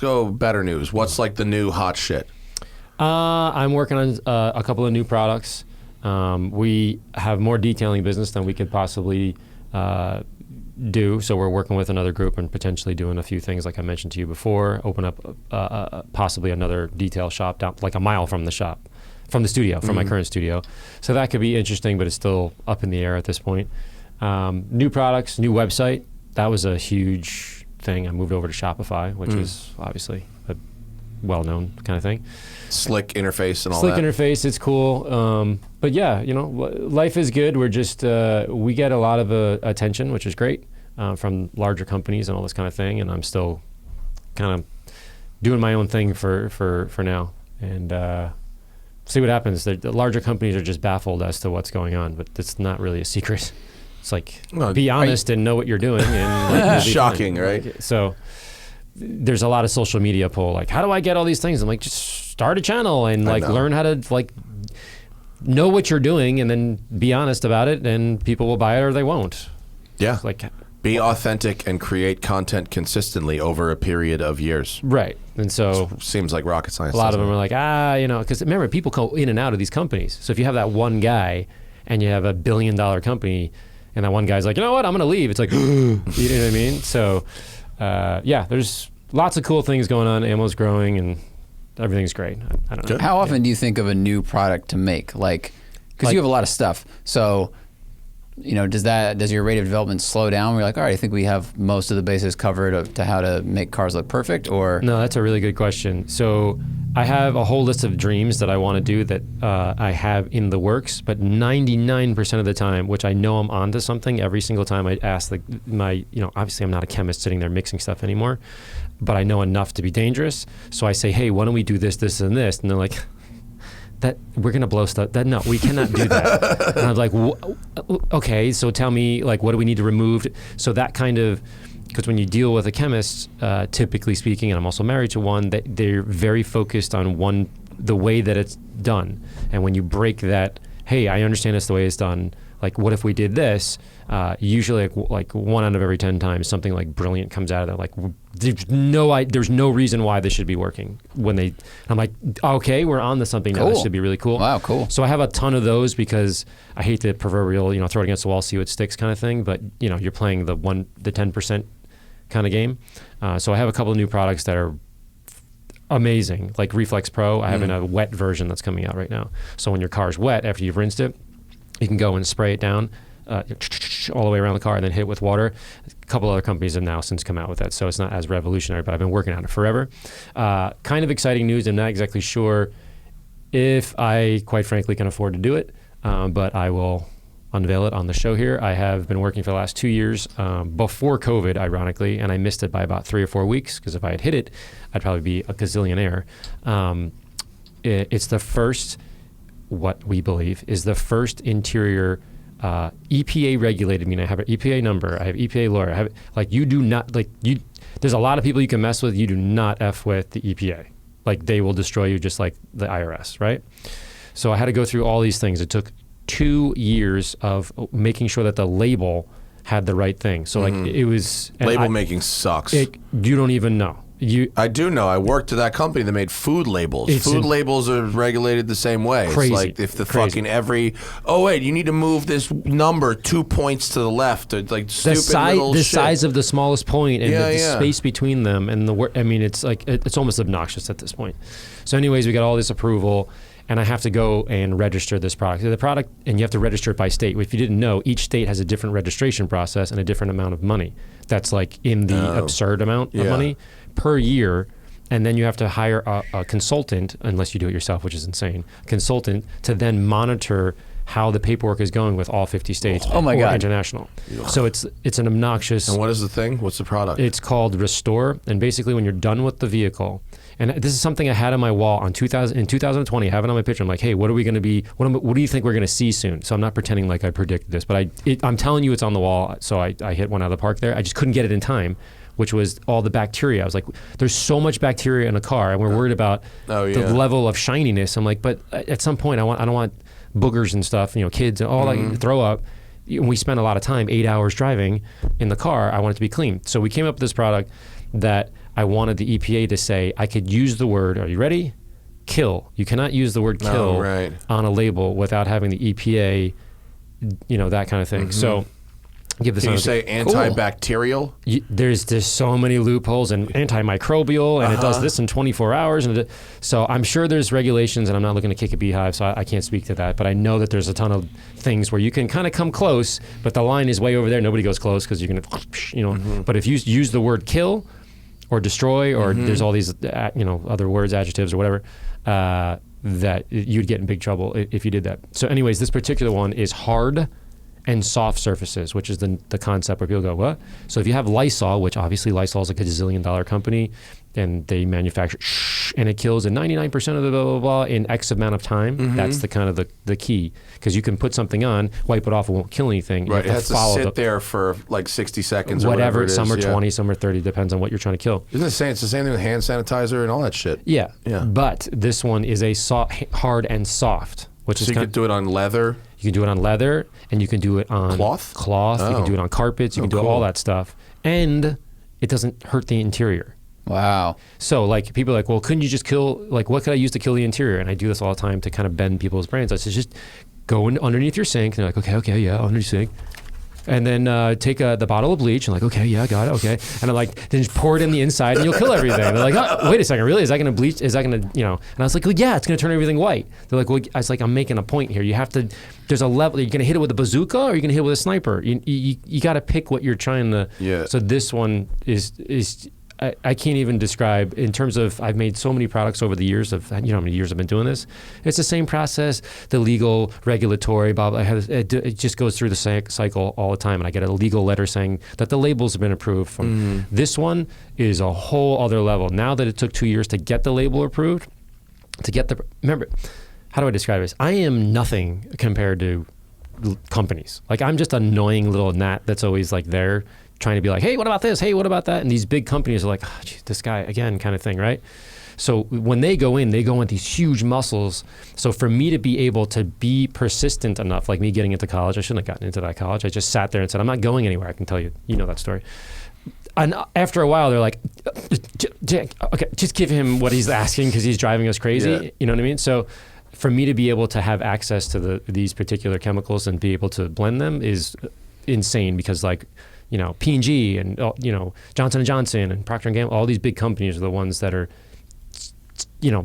go better news. What's like the new hot shit? I'm working on a couple of new products. We have more detailing business than we could possibly do, so we're working with another group and potentially doing a few things like I mentioned to you before. Open up possibly another detail shop down like a mile from the studio, from my current studio. So that could be interesting, but it's still up in the air at this point. New products, new website. That was a huge thing. I moved over to Shopify, which is obviously a well-known kind of thing. Slick interface and all that. Slick interface, it's cool. But yeah, life is good. We're just, we get a lot of attention, which is great, from larger companies and all this kind of thing. And I'm still kind of doing my own thing for now. And see what happens. The larger companies are just baffled as to what's going on, but it's not really a secret. It's like, be honest and know what you're doing. And shocking, right? So there's a lot of social media pull, like, how do I get all these things? I'm like, just start a channel and learn how to know what you're doing, and then be honest about it, and people will buy it or they won't. Yeah. Be authentic and create content consistently over a period of years. Right. And so seems like rocket science. A lot of them are like, because remember, people go in and out of these companies. So if you have that one guy and you have $1 billion company, and that one guy's like, you know what, I'm going to leave. It's like, you know what I mean? So there's lots of cool things going on. Ammo's growing and everything's great. I don't know. How often do you think of a new product to make? Because you have a lot of stuff. So, does your rate of development slow down? We're like, all right, I think we have most of the bases covered to how to make cars look perfect, or? No, that's a really good question. So I have a whole list of dreams that I want to do that I have in the works, but 99% of the time, which I know I'm onto something every single time I ask obviously I'm not a chemist sitting there mixing stuff anymore, but I know enough to be dangerous. So I say, hey, why don't we do this, this, and this? And they're like, that we're gonna blow stuff. That no, we cannot do that. And I was like, okay, so tell me, what do we need to remove? So that kind of, because when you deal with a chemist, typically speaking, and I'm also married to one, they're very focused on the way that it's done. And when you break that, hey, I understand it's the way it's done. What if we did this? Usually, like 1 out of every 10 times, something brilliant comes out of that. There's no reason why this should be working. I'm like, okay, we're on to something now. This should be really cool. Wow, cool. So I have a ton of those, because I hate the proverbial, throw it against the wall, see what sticks kind of thing. But you're playing the 10% kind of game. So I have a couple of new products that are amazing, like Reflex Pro. I have a wet version that's coming out right now. So when your car's wet after you've rinsed it, you can go and spray it down all the way around the car and then hit it with water. A couple other companies have now since come out with that, so it's not as revolutionary, but I've been working on it forever. Kind of exciting news. I'm not exactly sure if I, quite frankly, can afford to do it. but I will unveil it on the show here. I have been working for the last 2 years before COVID, ironically, and I missed it by about 3 or 4 weeks because if I had hit it, I'd probably be a gazillionaire. It's the first, what we believe, is the first interior EPA regulated. I mean, I have an EPA number, I have EPA lawyer, I have, like, you do not, like, you, there's a lot of people you can mess with, you do not F with the EPA. Like, they will destroy you just like the IRS, right? So I had to go through all these things. It took 2 years of making sure that the label had the right thing. So like it was label making sucks. You don't even know. I do know. I worked at that company that made food labels. Food labels are regulated the same way. Crazy. It's like if the fucking oh wait, you need to move this number 2 points to the left. Or like stupid little shit. Size of the smallest point and the space between them and I mean, it's like it's almost obnoxious at this point. So anyways, we got all this approval. And I have to go and register this product. And you have to register it by state. If you didn't know, each state has a different registration process and a different amount of money. That's like in the absurd amount of money per year. And then you have to hire a consultant, unless you do it yourself, which is insane, consultant to then monitor how the paperwork is going with all 50 states or international. So it's an obnoxious. And what is the thing? What's the product? It's called Restore. And basically when you're done with the vehicle, and this is something I had on my wall in 2020, I have it on my picture. I'm like, hey, what are we going to be, what do you think we're going to see soon? So I'm not pretending like I predicted this, but I'm telling you it's on the wall. So I hit one out of the park there. I just couldn't get it in time, which was all the bacteria. I was like, there's so much bacteria in a car and we're worried about the level of shininess. I'm like, but at some point I don't want boogers and stuff, kids and all that throw up. We spend a lot of time, 8 hours driving in the car. I want it to be clean. So we came up with this product that I wanted the EPA to say, I could use the word, are you ready? Kill. You cannot use the word kill on a label without having the EPA, that kind of thing. So give this. Can you say antibacterial? There's so many loopholes and antimicrobial, and it does this in 24 hours. So I'm sure there's regulations, and I'm not looking to kick a beehive, so I can't speak to that. But I know that there's a ton of things where you can kind of come close, but the line is way over there. Nobody goes close because you're gonna, But if you use the word kill or destroy, or there's all these, other words, adjectives, or whatever, that you'd get in big trouble if you did that. So anyways, this particular one is hard and soft surfaces, which is the concept where people go, what? So if you have Lysol, which obviously Lysol is like a gazillion-dollar company, and they manufacture and it kills in 99% of the blah, blah, blah in X amount of time, that's the kind of the key. Because you can put something on, wipe it off, it won't kill anything. Right, it has to sit there for like 60 seconds or whatever it is. Some are 20, some are 30, depends on what you're trying to kill. Isn't it saying it's the same thing with hand sanitizer and all that shit? Yeah. But this one is a hard and soft. So you could do it on leather? You can do it on leather, and you can do it on cloth. You can do it on carpets. You can do all that stuff, and it doesn't hurt the interior. Wow. So like people are like, well, couldn't you just kill? Like, what could I use to kill the interior? And I do this all the time to kind of bend people's brains. I say, just go underneath your sink. And they're like, okay, yeah, underneath your sink. And then take the bottle of bleach and like, okay, yeah, got it, okay. And I'm like, then just pour it in the inside and you'll kill everything. They're like, oh, wait a second, really? Is that going to bleach? Is that going to, And I was like, well, yeah, it's going to turn everything white. They're like, well, I was like, I'm making a point here. You have to, there's a level, you're going to hit it with a bazooka or you're going to hit it with a sniper. You got to pick what you're trying to. Yeah. So this one is I can't even describe in terms of, I've made so many products over the years of, how many years I've been doing this. It's the same process, the legal, regulatory, blah, blah. It just goes through the cycle all the time. And I get a legal letter saying that the labels have been approved from. This one is a whole other level. Now that it took 2 years to get the label approved, remember, how do I describe this? I am nothing compared to companies. Like I'm just an annoying little gnat that's always like there, trying to be like, hey, what about this? Hey, what about that? And these big companies are like, oh, geez, this guy again, kind of thing, right? So when they go in with these huge muscles. So for me to be able to be persistent enough, like me getting into college, I shouldn't have gotten into that college. I just sat there and said, I'm not going anywhere. I can tell you, that story. And after a while, they're like, okay, just give him what he's asking because he's driving us crazy. Yeah. You know what I mean? So for me to be able to have access to these particular chemicals and be able to blend them is insane because like, P&G and, Johnson & Johnson and Procter & Gamble, all these big companies are the ones that are,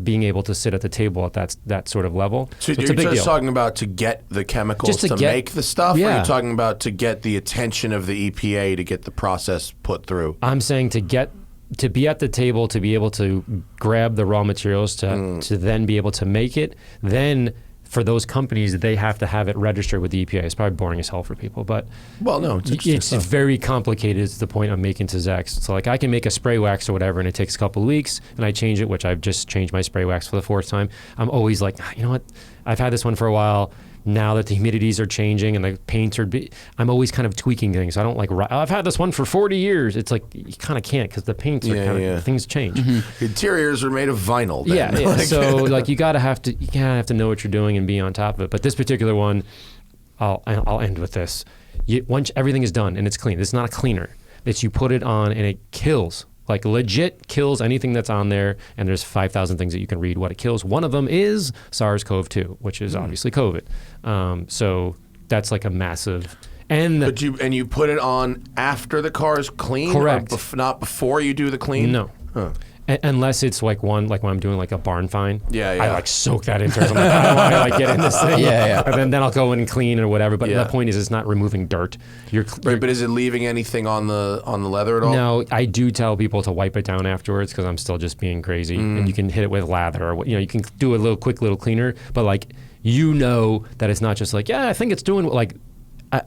being able to sit at the table at that sort of level. So you're just talking about to get the chemicals to make the stuff? Yeah. Or are you talking about to get the attention of the EPA to get the process put through? I'm saying to be at the table, to be able to grab the raw materials to then be able to make it, then for those companies, they have to have it registered with the EPA. It's probably boring as hell for people, but Well, no, it's interesting it's stuff. very complicated. Is the point I'm making to Zach. So like I can make a spray wax or whatever, and it takes a couple of weeks, and I change it, which I've just changed my spray wax for the 4th time. I'm always like, you know what? I've had this one for a while. Now that the humidities are changing and the paints are, I'm always kind of tweaking things. I don't like, I've had this one for 40 years. It's like, you kind of can't because the paints are kind of, things change. Interiors are made of vinyl. Then. Yeah, yeah. So like you have to know what you're doing and be on top of it. But this particular one, I'll end with this. Once everything is done and it's clean, it's not a cleaner. It's you put it on and it kills. Like legit kills anything that's on there, and there's 5,000 things that you can read what it kills. One of them is SARS-CoV-2, which is obviously COVID. So that's like a massive. But you put it on after the car is clean? Correct. Not before you do the clean? No. Huh. Unless it's like when I'm doing like a barn find. Yeah. I like soak that into it. I'm like, I don't want to like get in this thing. Yeah. And then I'll go in and clean or whatever. But the point is, it's not removing dirt. Right, but is it leaving anything on the leather at all? No, I do tell people to wipe it down afterwards because I'm still just being crazy. And you can hit it with lather or you can do a quick little cleaner. But like that it's not just like I think it's doing like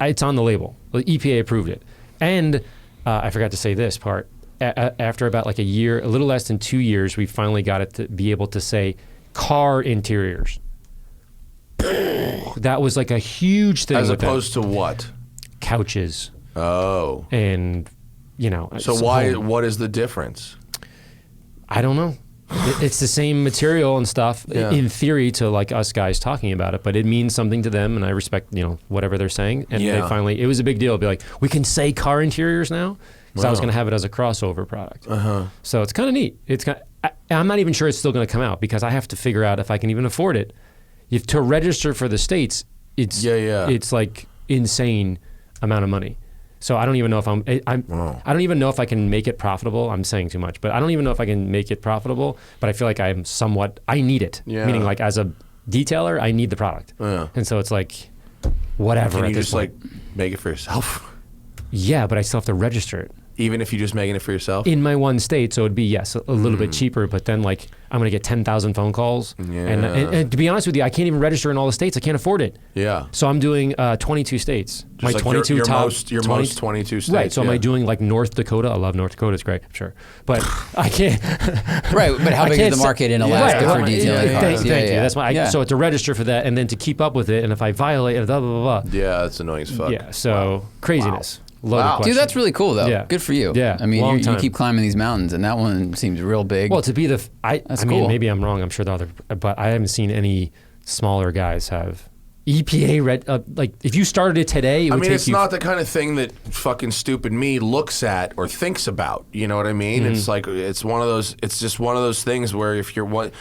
it's on the label. The EPA approved it, and I forgot to say this part. After about like a year, a little less than 2 years, we finally got it to be able to say car interiors. That was like a huge thing. As opposed to what? Couches. Oh. And, So what is the difference? I don't know. It's the same material and stuff in theory to like us guys talking about it, but it means something to them, and I respect, whatever they're saying. And they finally, it was a big deal. It'd be like, we can say car interiors now? Because I was going to have it as a crossover product. So it's kind of neat. I'm not even sure it's still going to come out because I have to figure out if I can even afford it. To register for the States, it's like insane amount of money. So I don't even know if I don't even know if I can make it profitable. I'm saying too much, but I don't even know if I can make it profitable, but I feel like I need it. Meaning like as a detailer, I need the product. And so it's like, whatever. Can you just like make it for yourself? Yeah, but I still have to register it. Even if you're just making it for yourself? In my one state, so it'd be, a little bit cheaper, but then like I'm going to get 10,000 phone calls. And to be honest with you, I can't even register in all the states. I can't afford it. Yeah. So I'm doing 22 states. Just my like 22 your most 22 states. Right, so am I doing like North Dakota? I love North Dakota, it's great, sure. But I can't. Right, but how big is the market in Alaska for detailing cars? Thank you. That's why. So to register for that and then to keep up with it, and if I violate it, blah, blah, blah. Yeah, that's annoying as fuck. Yeah, so craziness. Wow. Dude, that's really cool though. Yeah. Good for you. Yeah. I mean, you keep climbing these mountains, and that one seems real big. Well, to be I cool. mean, maybe I'm wrong. I'm sure the other, but I haven't seen any smaller guys have EPA like if you started it today, it would take it's not the kind of thing that fucking stupid me looks at or thinks about. You know what I mean? It's like it's just one of those things where if you're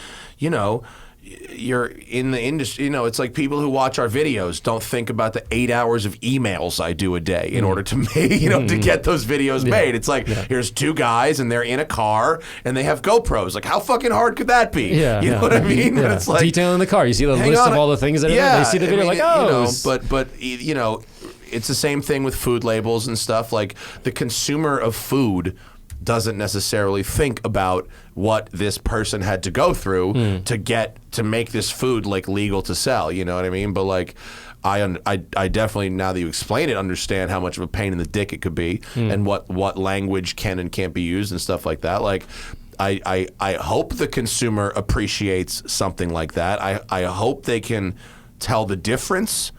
you're in the industry, it's like people who watch our videos don't think about the 8 hours of emails I do a day in order to make, to get those videos made. It's like, here's two guys and they're in a car and they have GoPros. Like, how fucking hard could that be? You know what I mean? Yeah. It's like detailing the car. You see the list of all the things that are there. They see the video but it's the same thing with food labels and stuff. Like the consumer of food doesn't necessarily think about what this person had to go through to make this food like legal to sell. You know what I mean? But like, I definitely, now that you explain it, understand how much of a pain in the dick it could be and what language can and can't be used and stuff like that. Like, I hope the consumer appreciates something like that. I hope they can tell the difference.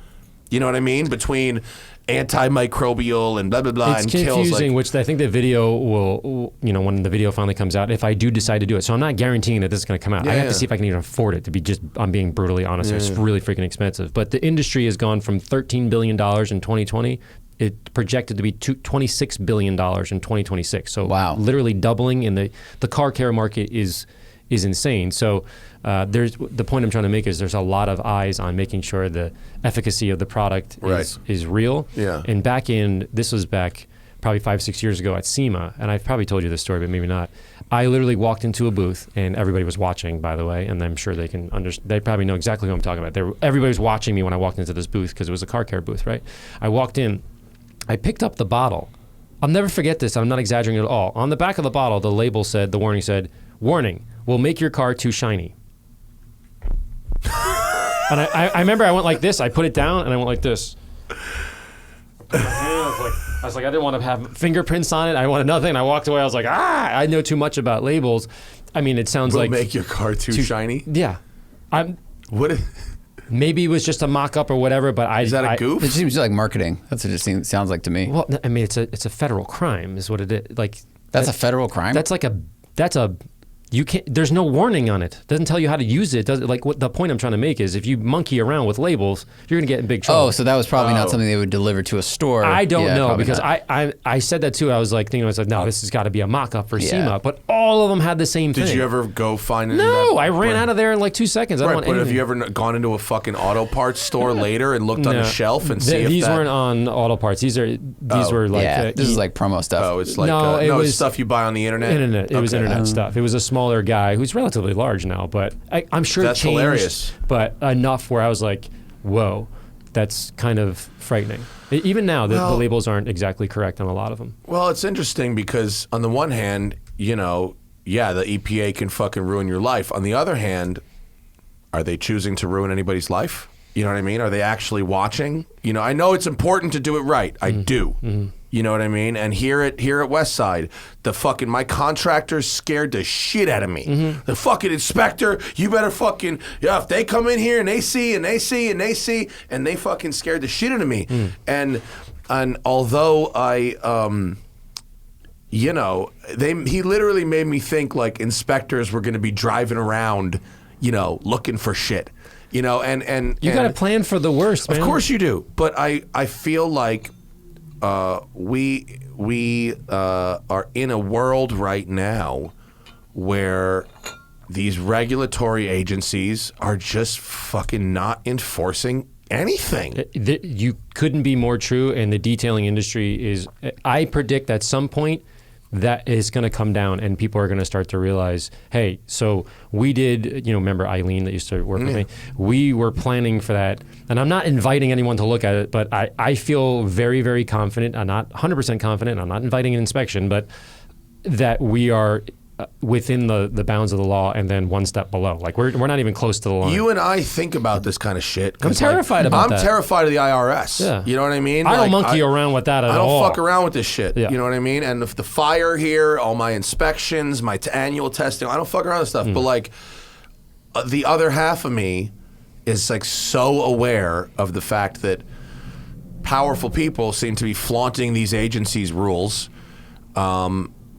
You know what I mean? Between antimicrobial and blah blah blah. It's and confusing, which I think the video will, when the video finally comes out, if I do decide to do it. So I'm not guaranteeing that this is going to come out. I have to see if I can even afford it. I'm being brutally honest. It's really freaking expensive. But the industry has gone from $13 billion in 2020. It projected to be $26 billion in 2026. So literally doubling. And the car care market is insane. So the point I'm trying to make is there's a lot of eyes on making sure the efficacy of the product is real. Yeah. And this was back probably 5-6 years ago at SEMA, and I've probably told you this story, but maybe not. I literally walked into a booth, and everybody was watching, by the way, and I'm sure they can they probably know exactly who I'm talking about. Everybody was watching me when I walked into this booth because it was a car care booth, right? I walked in, I picked up the bottle. I'll never forget this. I'm not exaggerating at all. On the back of the bottle, the warning said, "Warning, will make your car too shiny." And I remember I went like this. I put it down and I went like this. I was like, I didn't want to have fingerprints on it. I wanted nothing. And I walked away. I was like, I know too much about labels. I mean, it sounds like make your car too shiny. Yeah, What? Maybe it was just a mock-up or whatever. But Is that a goof? It seems like marketing. That's what it sounds like to me. Well, I mean, it's a federal crime, is what it is. Like That's a federal crime. that's a you can't. There's no warning on it. Doesn't tell you how to use it. Doesn't like what the point I'm trying to make is if you monkey around with labels, you're gonna get in big trouble. Oh, so that was probably not something they would deliver to a store. I don't know because not. I said that too. I was like thinking, I was like, no, this has got to be a mock-up for SEMA. But all of them had the same thing. Did you ever go find it? No, I ran out of there in like 2 seconds. I don't want but anything. have you ever gone into a fucking auto parts store later and looked on the shelf and see if these that... weren't on auto parts. These were like this is like promo stuff. Oh, it's like it was stuff you buy on the internet. It was internet stuff. It was a smaller guy who's relatively large now, but I'm sure That's it changed. hilarious. But enough where I was like, whoa, that's kind of frightening. Even now, the labels aren't exactly correct on a lot of them. Well, it's interesting because on the one hand, the EPA can fucking ruin your life. On the other hand, are they choosing to ruin anybody's life? You know what I mean? Are they actually watching? I know it's important to do it right. I do. Mm-hmm. You know what I mean? And here at Westside, my contractors scared the shit out of me. Mm-hmm. The fucking inspector, you better fucking, if they come in here and they see and they see and they see, and they fucking scared the shit out of me. Mm. And although he literally made me think like inspectors were going to be driving around, looking for shit. And you got to plan for the worst, man. Of course you do. But I feel like we are in a world right now where these regulatory agencies are just fucking not enforcing anything. You couldn't be more true, and the detailing industry is, I predict at some point that is going to come down and people are going to start to realize, hey, so we did, remember Eileen that used to work with me? We were planning for that. And I'm not inviting anyone to look at it, but I feel very, very confident. I'm not 100% confident. I'm not inviting an inspection, but that we are within the bounds of the law and then one step below. Like we're not even close to the line. You and I think about this kind of shit. I'm terrified about that. I'm terrified of the IRS. Yeah. You know what I mean? I don't monkey around with that at all. I don't fuck around with this shit. Yeah. You know what I mean? And if the fire here, all my inspections, my annual testing, I don't fuck around with stuff. But like the other half of me is like so aware of the fact that powerful people seem to be flaunting these agencies' rules.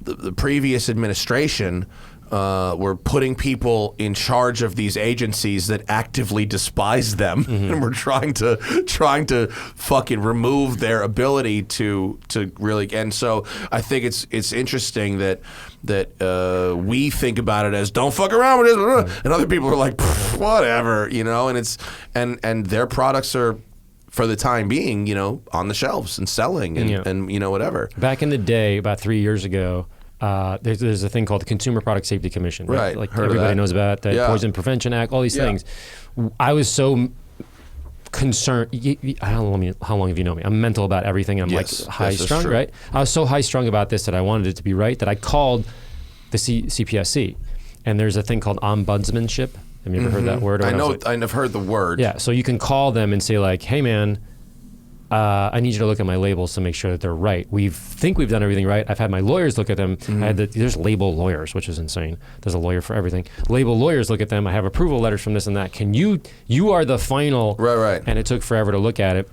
The previous administration were putting people in charge of these agencies that actively despise them, and we're trying to fucking remove their ability to really. And so I think it's interesting that we think about it as don't fuck around with this, and other people are like whatever, and it's and their products are, for the time being, on the shelves and selling and whatever. Back in the day, about 3 years ago, there's a thing called the Consumer Product Safety Commission. Right. Like Heard everybody of that. knows about that. Poison Prevention Act, all these things. I was so concerned. I don't know how long have you known me? I'm mental about everything. I'm like high strung, right? I was so high strung about this that I wanted it to be right that I called the CPSC. And there's a thing called ombudsmanship. Have you ever heard that word? I know. I've heard the word. Yeah. So you can call them and say like, hey man, I need you to look at my labels to make sure that they're right. We think we've done everything right. I've had my lawyers look at them. There's label lawyers, which is insane. There's a lawyer for everything. Label lawyers look at them. I have approval letters from this and that. You are the final. Right. And it took forever to look at it.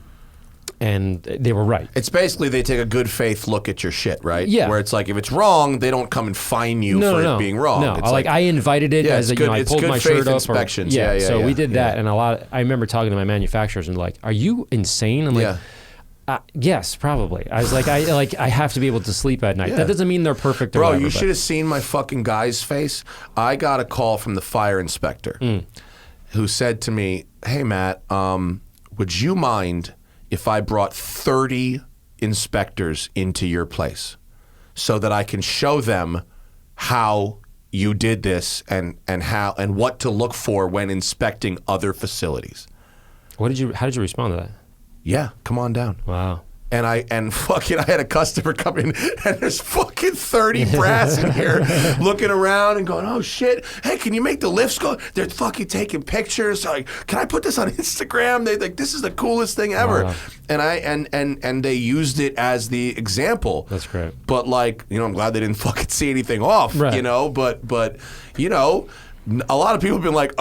And they were right. It's basically they take a good faith look at your shit, right? Yeah. Where it's like if it's wrong, they don't come and fine you for it being wrong. No, it's like I invited it as a, I pulled my shirt up. Inspections. So we did that, and I remember talking to my manufacturers and like, are you insane? I'm like, yes, probably. I was like, I have to be able to sleep at night. That doesn't mean they're perfect or Bro, whatever, you should have seen my fucking guy's face. I got a call from the fire inspector who said to me, hey, Matt, would you mind if I brought 30 inspectors into your place so that I can show them how you did this and what to look for when inspecting other facilities? How did you respond to that? Yeah, come on down. Wow. And fucking, I had a customer come in, and there's fucking 30 brats in here looking around and going, oh shit, hey, can you make the lifts go? They're fucking taking pictures. Like, can I put this on Instagram? They like, this is the coolest thing ever. Wow. And they used it as the example. That's great. But like, I'm glad they didn't fucking see anything off, right. But a lot of people have been like,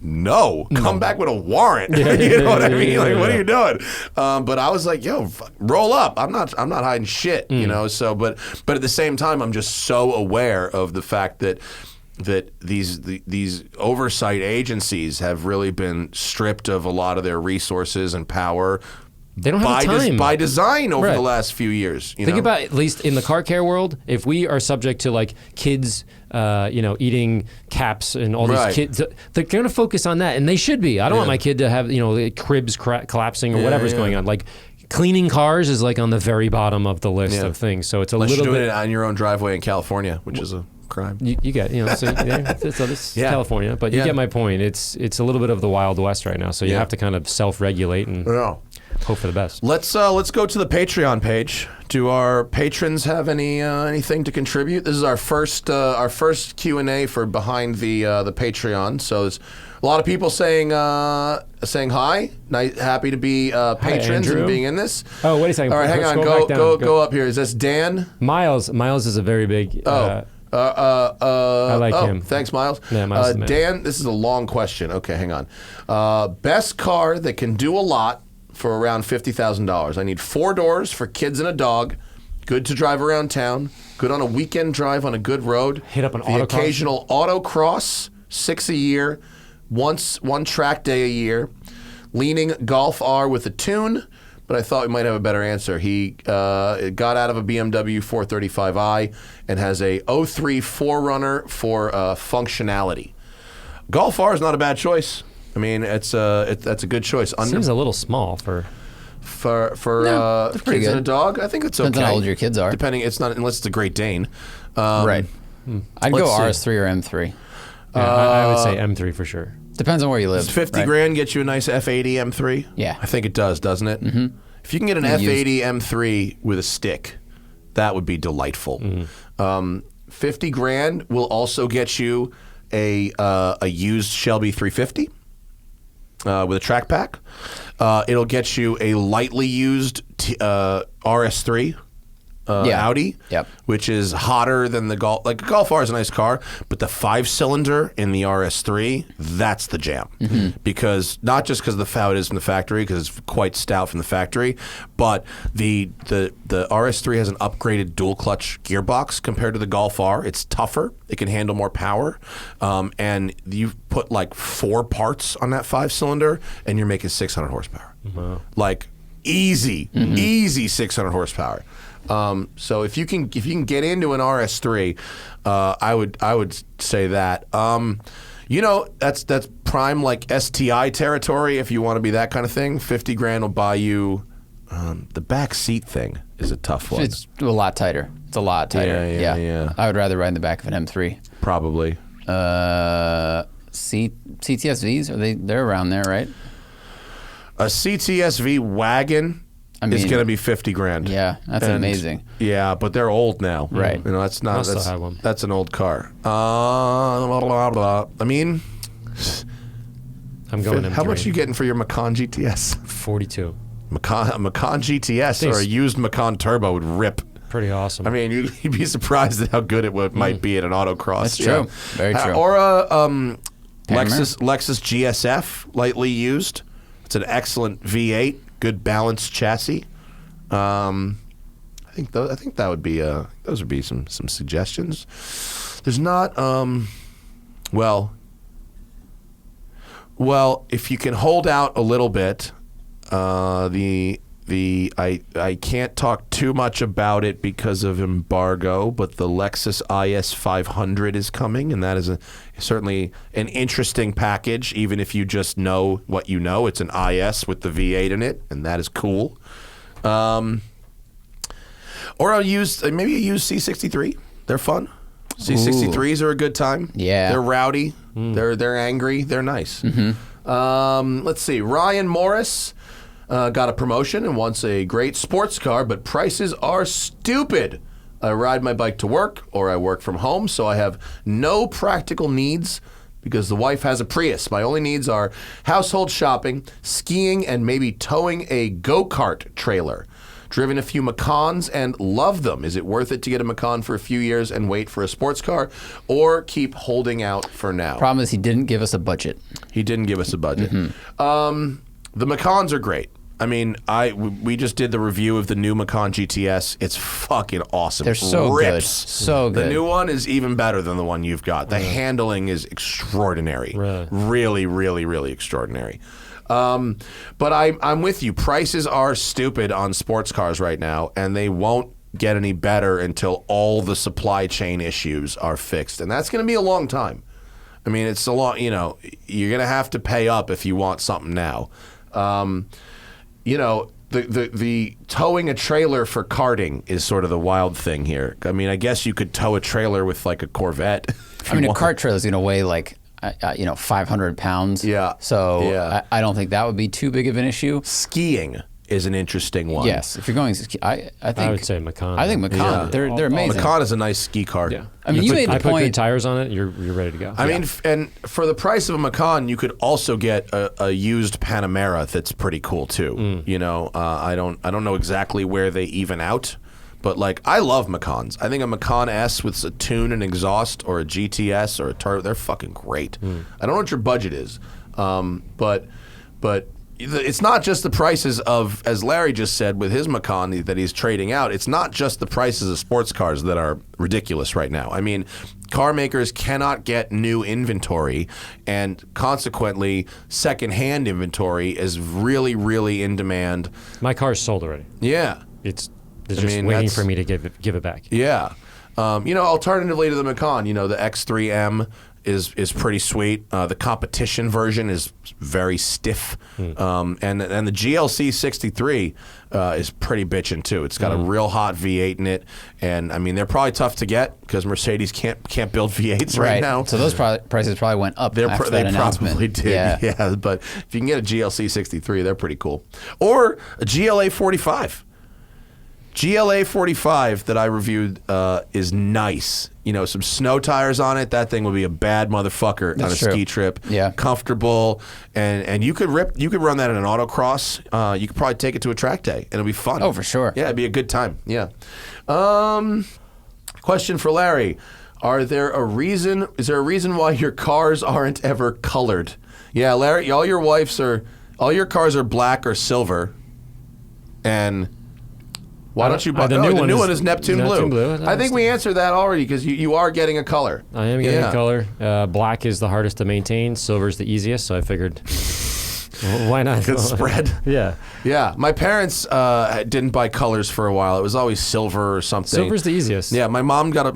no, come back with a warrant. You know what I mean? Like, what are you doing? But I was like, yo, roll up. I'm not hiding shit, So, but at the same time, I'm just so aware of the fact that these oversight agencies have really been stripped of a lot of their resources and power. They don't have time. By design over the last few years. Think about, at least in the car care world, if we are subject to like kids, eating caps and all these kids, they're going to focus on that, and they should be. I don't want my kid to have, cribs collapsing or whatever's going on. Like, cleaning cars is like on the very bottom of the list of things. So it's a little bit. Unless you're doing it on your own driveway in California, which is a crime. You get, so this is California, but you get my point. It's a little bit of the Wild West right now, so you have to kind of self-regulate and hope for the best. Let's go to the Patreon page. Do our patrons have anything to contribute? This is our first Q&A for behind the Patreon. So there's a lot of people saying hi. Happy to be patrons and being in this. Oh, wait a second. All right, hang on. Go up here. Is this Dan? Miles is a very big. I like him. Thanks, Miles. Yeah, Miles is the man. Dan, this is a long question. Okay, hang on. Best car that can do a lot for around $50,000. I need 4 doors for kids and a dog. Good to drive around town. Good on a weekend drive on a good road. Hit up an the autocross. Occasional autocross, 6 a year. One track day a year. Leaning Golf R with a tune. But I thought we might have a better answer. He got out of a BMW 435i and has a 03 4Runner for functionality. Golf R is not a bad choice. I mean, that's a good choice. Seems a little small for kids good. and a dog. I think it's okay. Depends on how old your kids are. Depending, it's not unless it's a Great Dane. Right. I'd go RS3 or M3. Yeah, I would say M3 for sure. Depends on where you live. Does 50 grand get you a nice F80 M3? Yeah. I think it does, doesn't it? Mm-hmm. If you can get an F80 M3 with a stick, that would be delightful. Mm-hmm. 50 grand will also get you a used Shelby 350. With a track pack. It'll get you a lightly used RS3 Audi, which is hotter than the Golf. Like, a Golf R is a nice car, but the 5-cylinder in the RS3, that's the jam. Mm-hmm. Because, not just because of how it is from the factory, because it's quite stout from the factory, but the RS3 has an upgraded dual clutch gearbox compared to the Golf R. It's tougher. It can handle more power. And you put like 4 parts on that 5-cylinder, and you're making 600 horsepower. Wow. Like, easy 600 horsepower. So if you can get into an RS3, I would say that. That's prime like STI territory if you want to be that kind of thing. 50 grand will buy you. The back seat thing is a tough one. It's a lot tighter. It's a lot tighter. Yeah. I would rather ride in the back of an M3. Probably. CTSVs, they're around there, right? A CTSV wagon. It's going to be 50 grand. Yeah, that's amazing. Yeah, but they're old now. Right. That's not. Still have one. That's an old car. I mean, I'm going M3. How much are you getting for your Macan GTS? 42. Macan GTS or a used Macan Turbo would rip. Pretty awesome. I mean, you'd be surprised at how good it might be at an autocross. That's true. Very true. Or a Lexus GSF, lightly used. It's an excellent V8. Good balanced chassis. I think that would be those would be some suggestions. There's not well, if you can hold out a little bit, I can't talk too much about it because of embargo, but the Lexus IS 500 is coming, and that is certainly an interesting package, even if you just know what you know. It's an IS with the V8 in it, and that is cool. Or I'll use maybe a used C63. They're fun. C63s are a good time. Yeah. They're rowdy. They're angry. They're nice. Mm-hmm. Let's see. Ryan Morris. got a promotion and wants a great sports car, but prices are stupid. I ride my bike to work or I work from home, so I have no practical needs because the wife has a Prius. My only needs are household shopping, skiing, and maybe towing a go-kart trailer. Driven a few Macans and love them. Is it worth it to get a Macan for a few years and wait for a sports car, or keep holding out for now? Problem is he didn't give us a budget. He didn't give us a budget. The Macans are great. I mean, we just did the review of the new Macan GTS. It's fucking awesome. They're so Rips. good. So good. The new one is even better than the one you've got. The handling is extraordinary. Really, really, really extraordinary. But I'm with you. Prices are stupid on sports cars right now, and they won't get any better until all the supply chain issues are fixed. And that's going to be a long time. I mean, it's a long, you're going to have to pay up if you want something now. The towing a trailer for karting is sort of the wild thing here. I mean, I guess you could tow a trailer with like a Corvette. A cart trailer is going to weigh like 500 pounds. Yeah. So yeah. I don't think that would be too big of an issue. Skiing is an interesting one. Yes, if you're going, I think I would say Macan. I think Macan. Yeah. They're amazing. Macan is a nice ski car. Yeah. I mean, you made the I put good point. tires on it. You're ready to go. I mean, and for the price of a Macan, you could also get a used Panamera that's pretty cool too. I don't know exactly where they even out, but like I love Macans. I think a Macan S with a tune and exhaust, or a GTS or a turbo, they're fucking great. I don't know what your budget is, but it's not just the prices of, as Larry just said with his Macan that he's trading out, it's not just the prices of sports cars that are ridiculous right now. I mean, car makers cannot get new inventory, and consequently, secondhand inventory is really, really in demand. My car's sold already. Yeah. It's just waiting for me to give it back. Yeah. Alternatively to the Macan, the X3M is pretty sweet. The competition version is very stiff, and the GLC 63 is pretty bitchin' too. It's got a real hot V8 in it, and I mean they're probably tough to get because Mercedes can't build V8s right now. So those prices probably went up. After They that announcement. probably did. Yeah. But if you can get a GLC 63, they're pretty cool, or a GLA 45. GLA 45 that I reviewed is nice. Some snow tires on it. That thing would be a bad motherfucker on a ski trip. Yeah. Comfortable, and you could run that in an autocross. You could probably take it to a track day, and it'll be fun. Oh, for sure. Yeah, it'd be a good time. Yeah. Question for Larry: Is there a reason why your cars aren't ever colored? Yeah, Larry, all your cars are black or silver, and why don't you buy the new one is Neptune Blue. I think we answered that already because you are getting a color. I am getting a color. Black is the hardest to maintain. Silver is the easiest, so I figured, why not? Good spread. Yeah. Yeah. My parents didn't buy colors for a while. It was always silver or something. Silver's the easiest. Yeah, my mom's got a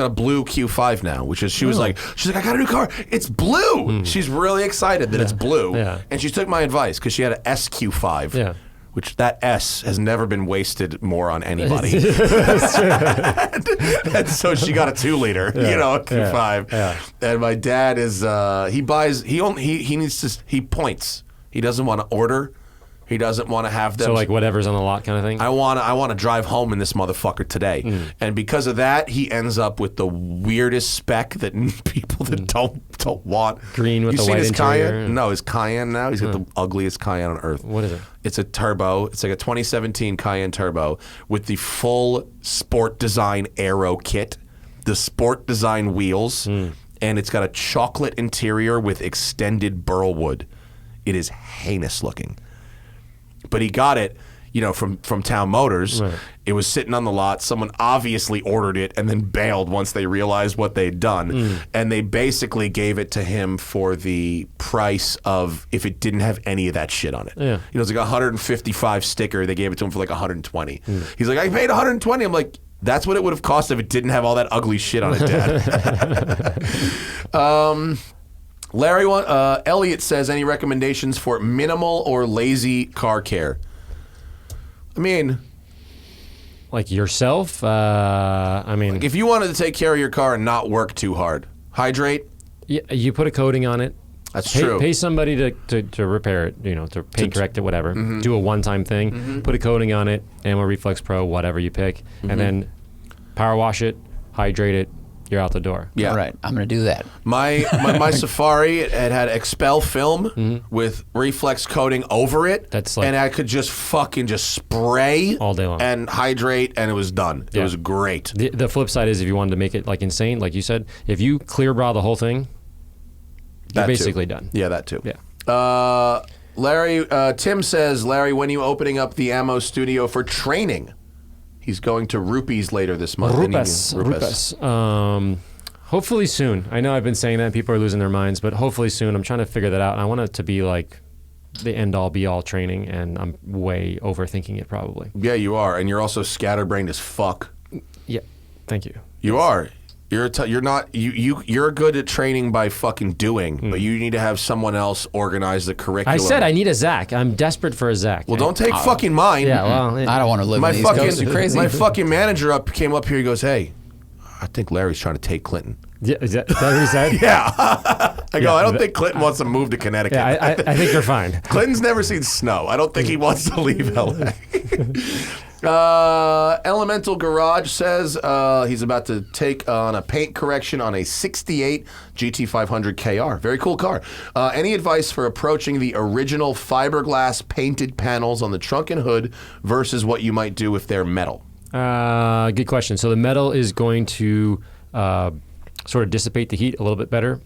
blue Q5 now, which is she's like, I got a new car. It's blue. She's really excited that it's blue. Yeah. And she took my advice because she had an SQ5. Yeah. Which that S has never been wasted more on anybody. And so she got a 2-liter, a Q5. Yeah. And my dad is he points. He doesn't want to order. He doesn't want to have them. So like whatever's on the lot kind of thing? I want to drive home in this motherfucker today. And because of that, he ends up with the weirdest spec that people that don't want. Green with the white his interior? Cayenne? No, his Cayenne now. He's got the ugliest Cayenne on earth. What is it? It's a turbo. It's like a 2017 Cayenne turbo with the full sport design aero kit, the sport design wheels, and it's got a chocolate interior with extended burlwood. It is heinous looking. But he got it, from Town Motors. Right. It was sitting on the lot. Someone obviously ordered it and then bailed once they realized what they'd done. And they basically gave it to him for the price of if it didn't have any of that shit on it. Yeah. It's like a 155 sticker. They gave it to him for like 120. He's like, I paid 120. I'm like, that's what it would have cost if it didn't have all that ugly shit on it, Dad. Larry, Elliot says, any recommendations for minimal or lazy car care? I mean, like yourself? if you wanted to take care of your car and not work too hard, hydrate. Yeah, you put a coating on it. That's true. Pay somebody to repair it, to paint correct it, whatever. Do a one-time thing, put a coating on it, AMMO Reflex Pro, whatever you pick, and then power wash it, hydrate it, you're out the door. Yeah. All right, I'm going to do that. My Safari, it had Expel film with reflex coating over it. That's like- and I could just fucking just spray all day long and hydrate, and it was done. It Yeah. was great. The flip side is if you wanted to make it like insane, like you said, if you clear bra the whole thing, you're That basically too. done. Yeah, that too. Yeah. Larry, Tim says, Larry, when are you opening up the Ammo studio for training? He's going to Rupees later this month. Rupes. Hopefully soon. I know I've been saying that and people are losing their minds, but hopefully soon. I'm trying to figure that out. And I want it to be like the end-all, be-all training, and I'm way overthinking it probably. Yeah, you are. And you're also scatterbrained as fuck. Yeah. Thank you. You are. You're good at training by fucking doing, but you need to have someone else organize the curriculum. I said I need a Zach. I'm desperate for a Zach. Well, don't take fucking mine. Yeah, well, I don't want to live My in the East Coast. You're fucking crazy. my fucking manager came up here. He goes, "Hey, I think Larry's trying to take Clinton." Yeah, is that what he said? Yeah. I go, I don't think Clinton wants to move to Connecticut. Yeah, I think you're fine. Clinton's never seen snow. I don't think he wants to leave LA. Elemental Garage says he's about to take on a paint correction on a 68 GT500 KR. Very cool car. Any advice for approaching the original fiberglass painted panels on the trunk and hood versus what you might do if they're metal? Good question. So the metal is going to sort of dissipate the heat a little bit better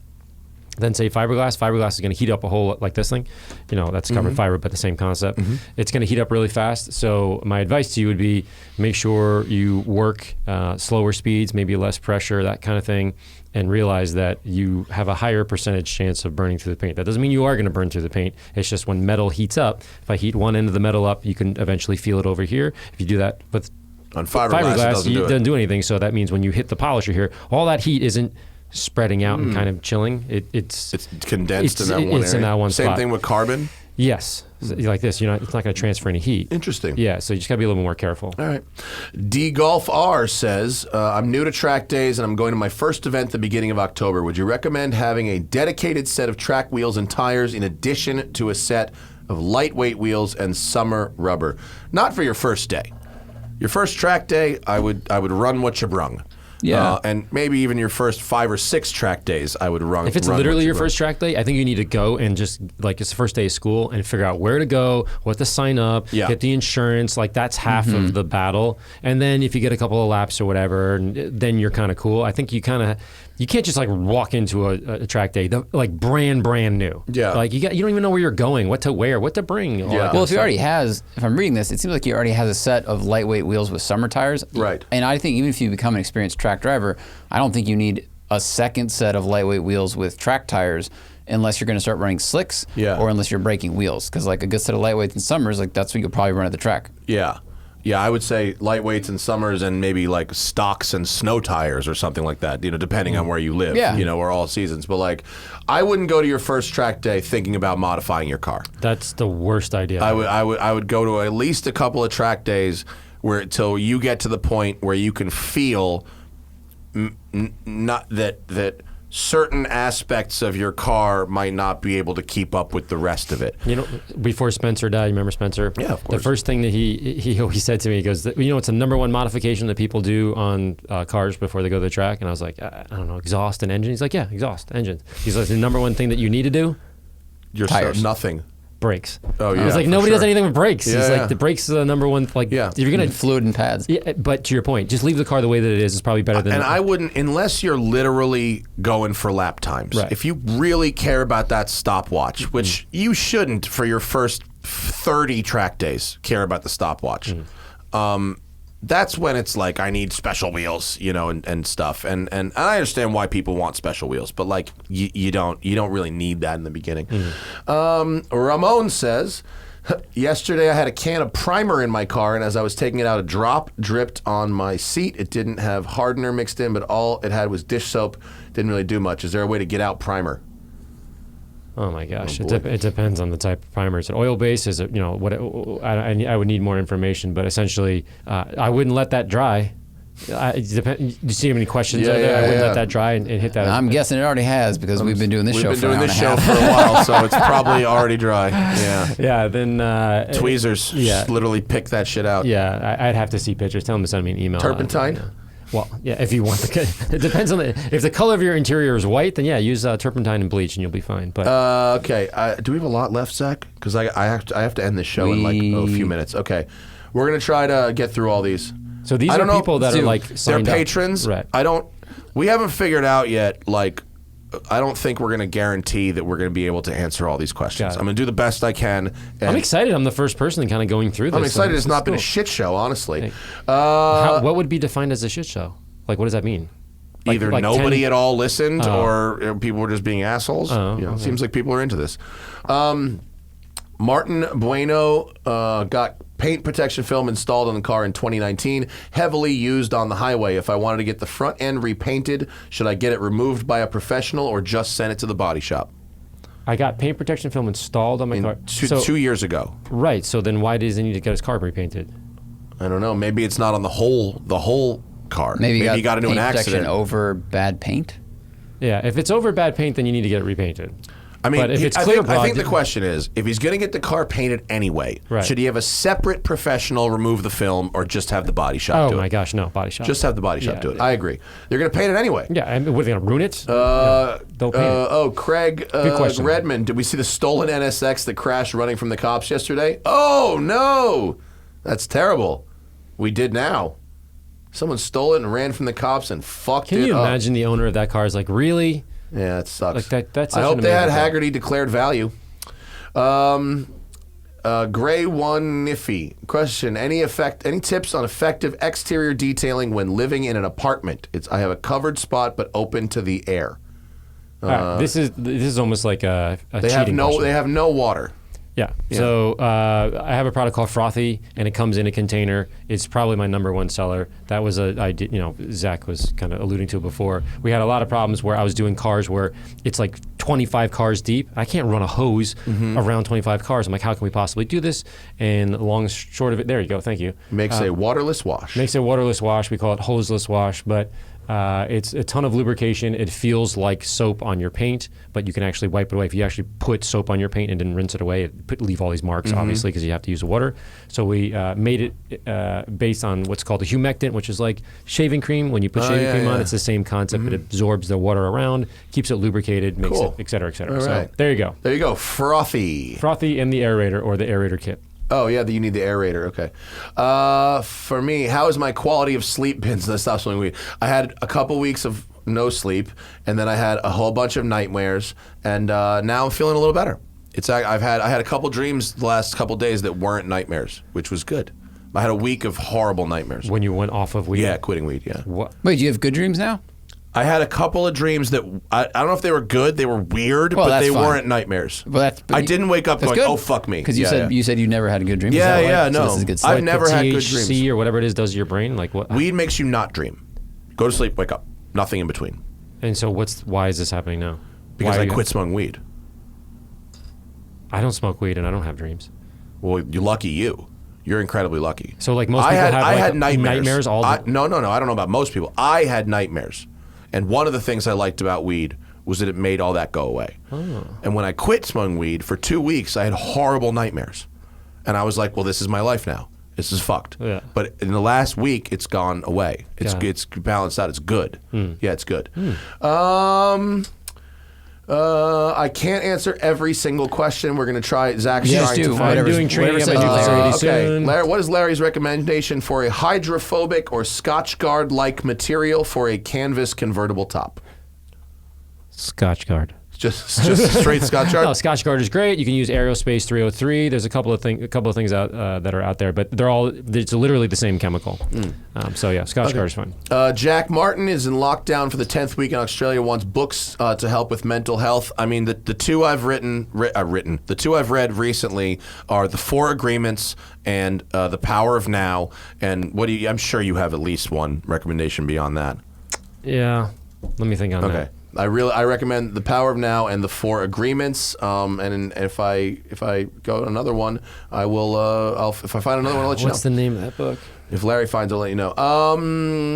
than say fiberglass. Fiberglass is going to heat up a hole like this thing. That's covered fiber, but the same concept. It's going to heat up really fast. So my advice to you would be make sure you work slower speeds, maybe less pressure, that kind of thing, and realize that you have a higher percentage chance of burning through the paint. That doesn't mean you are going to burn through the paint. It's just when metal heats up, if I heat one end of the metal up, you can eventually feel it over here. If you do that with On fiberglass, it doesn't do anything. So that means when you hit the polisher here, all that heat isn't spreading out and kind of chilling. It's condensed in that one area. It's in that one Same spot. thing with carbon? Yes. Like this, it's not going to transfer any heat. Interesting. Yeah, so you just got to be a little bit more careful. All right. D Golf R says, I'm new to track days and I'm going to my first event the beginning of October. Would you recommend having a dedicated set of track wheels and tires in addition to a set of lightweight wheels and summer rubber? Not for your first day. Your first track day, I would run what you brung. Yeah. And maybe even your first 5 or 6 track days, I would run. If it's run literally what you your brung. first track day, I think you need to go and just, like, it's the first day of school and figure out where to go, what to sign up, get the insurance. Like, that's half of the battle. And then if you get a couple of laps or whatever, then you're kind of cool. I think you can't just like walk into a track day like brand new. Yeah. Like you don't even know where you're going, what to wear, what to bring. all that Well, kind if of he stuff. already has, if I'm reading this, it seems like he already has a set of lightweight wheels with summer tires. Right. And I think even if you become an experienced track driver, I don't think you need a second set of lightweight wheels with track tires unless you're going to start running slicks or unless you're breaking wheels. Because like a good set of lightweights in summers, like that's what you'll probably run at the track. Yeah. Yeah, I would say lightweights in summers and maybe like stocks and snow tires or something like that, depending on where you live, or all seasons. But like, I wouldn't go to your first track day thinking about modifying your car. That's the worst idea. I would go to at least a couple of track days till you get to the point where you can feel not that certain aspects of your car might not be able to keep up with the rest of it. Before Spencer died, you remember Spencer? Yeah, of course. The first thing that he always said to me, he goes, it's the number one modification that people do on cars before they go to the track. And I was like, I don't know, exhaust and engine. He's like, yeah, exhaust, engine. He's like, the number one thing that you need to do? Tires. Nothing. Brakes. Oh, yeah. I was like, nobody does anything with brakes. Yeah, He's yeah. like, the brakes are the number one. Like, if you're gonna fluid and pads. Yeah, but to your point, just leave the car the way that it is. It's probably better than. And I wouldn't, unless you're literally going for lap times. Right. If you really care about that stopwatch, which you shouldn't for your first 30 track days, care about the stopwatch. That's when it's like, I need special wheels, and stuff. And I understand why people want special wheels, but like you don't really need that in the beginning. Ramon says, yesterday I had a can of primer in my car, and as I was taking it out, a drop dripped on my seat. It didn't have hardener mixed in, but all it had was dish soap. Didn't really do much. Is there a way to get out primer? Oh my gosh! Oh, it depends on the type of primer. It's an oil base. Is it I would need more information, but essentially, I wouldn't let that dry. Do you see any questions out there? I wouldn't let that dry and hit that. I'm guessing it already has because we've been doing this show for an hour and a half. for a while, so it's probably already dry. Yeah. Yeah. Then tweezers. Literally pick that shit out. Yeah, I'd have to see pictures. Tell them to send me an email. Turpentine. Well, yeah, if you want it depends on if the color of your interior is white, then yeah, use turpentine and bleach and you'll be fine. But okay, do we have a lot left, Zach? Because I have to end this show in like a few minutes. Okay, we're gonna try to get through all these. So these are people that are like they're patrons. Right. We haven't figured out yet. Like, I don't think we're gonna guarantee that we're gonna be able to answer all these questions. I'm gonna do the best I can. I'm excited. I'm the first person kind of going through this. I'm excited. It's not been a shit show, honestly. What would be defined as a shit show? Like, what does that mean? Either nobody at all listened, or people were just being assholes. Seems like people are into this. Martin Bueno got paint protection film installed on the car in 2019, heavily used on the highway. If I wanted to get the front end repainted, should I get it removed by a professional or just send it to the body shop? I got paint protection film installed on my car 2 years ago. Right. So then why does he need to get his car repainted? I don't know. Maybe it's not on the whole car. Maybe he got into an accident over bad paint. Yeah. If it's over bad paint, then you need to get it repainted. I mean, but if it's clear, I think the question is, if he's going to get the car painted anyway, should he have a separate professional remove the film or just have the body shop do it? Oh my gosh, no, body shop. Just have the body shop do it. I agree. They're going to paint it anyway. Yeah, and what are they going to ruin it? They'll paint it. Oh, Craig Redmond, did we see the stolen NSX that crashed running from the cops yesterday? Oh, no. That's terrible. We did now. Someone stole it and ran from the cops and fucked it up. Can you imagine the owner of that car is like, really? Yeah, it sucks. Like that's I hope they had Haggerty declared value. Gray One Niffy question: Any tips on effective exterior detailing when living in an apartment? I have a covered spot but open to the air. This is almost like a cheating question. They have no water. Yeah. So I have a product called Frothy, and it comes in a container. It's probably my #1 seller. That was Zach was kind of alluding to it before. We had a lot of problems where I was doing cars where it's like 25 cars deep. I can't run a hose around 25 cars. I'm like, how can we possibly do this? And long short of it, there you go. Thank you. Makes a waterless wash. Makes a waterless wash. We call it hoseless wash, but it's a ton of lubrication. It feels like soap on your paint, but you can actually wipe it away. If you actually put soap on your paint and then rinse it away, leave all these marks, obviously, because you have to use the water. So we made it based on what's called a humectant, which is like shaving cream. When you put shaving cream on, it's the same concept. It absorbs the water around, keeps it lubricated, makes it, et cetera, et cetera. So there you go. There you go. Frothy. Frothy and the aerator, or the aerator kit. Oh, yeah, you need the aerator. Okay. For me, how is my quality of sleep been since I stopped smoking weed? I had a couple weeks of no sleep, and then I had a whole bunch of nightmares, and now I'm feeling a little better. I had a couple dreams the last couple days that weren't nightmares, which was good. I had a week of horrible nightmares. When you went off of weed? Yeah, quitting weed, yeah. What? Wait, do you have good dreams now? I had a couple of dreams that I don't know if they were good. They were weird, but they weren't nightmares. I didn't wake up going, "Oh fuck me," because you said you never had a good dream. No. So this is good stuff. I've never had good dreams. THC or whatever it is does to your brain, like what? Weed makes you not dream. Go to sleep, wake up, nothing in between. And so why is this happening now? Because I quit smoking weed. I don't smoke weed and I don't have dreams. Well, you're lucky. You're incredibly lucky. So like most people I had nightmares all the No. I don't know about most people. I had nightmares. And one of the things I liked about weed was that it made all that go away. Oh. And when I quit smoking weed, for 2 weeks, I had horrible nightmares. And I was like, well, this is my life now. This is fucked. Yeah. But in the last week, it's gone away. It's balanced out. It's good. Yeah, it's good. I can't answer every single question. We're going to try. Zach's trying to find. I'm doing training at my new facility soon. Larry, what is Larry's recommendation for a hydrophobic or Scotchgard-like material for a canvas convertible top? Scotchgard. Just straight Scotchgard? No, Scotchgard is great. You can use Aerospace 303. There's a couple of things out that are out there, but it's literally the same chemical. So yeah, Scotchgard is fine. Jack Martin is in lockdown for the 10th week in Australia. Wants books to help with mental health. I mean, the two I've the two I've read recently are The 4 Agreements and The Power of Now. And I'm sure you have at least one recommendation beyond that. Yeah, let me think on that. I recommend The Power of Now and The 4 Agreements. And if I go to another one, I will. If I find another one, I'll let you know. What's the name of that book? If Larry finds, I'll let you know.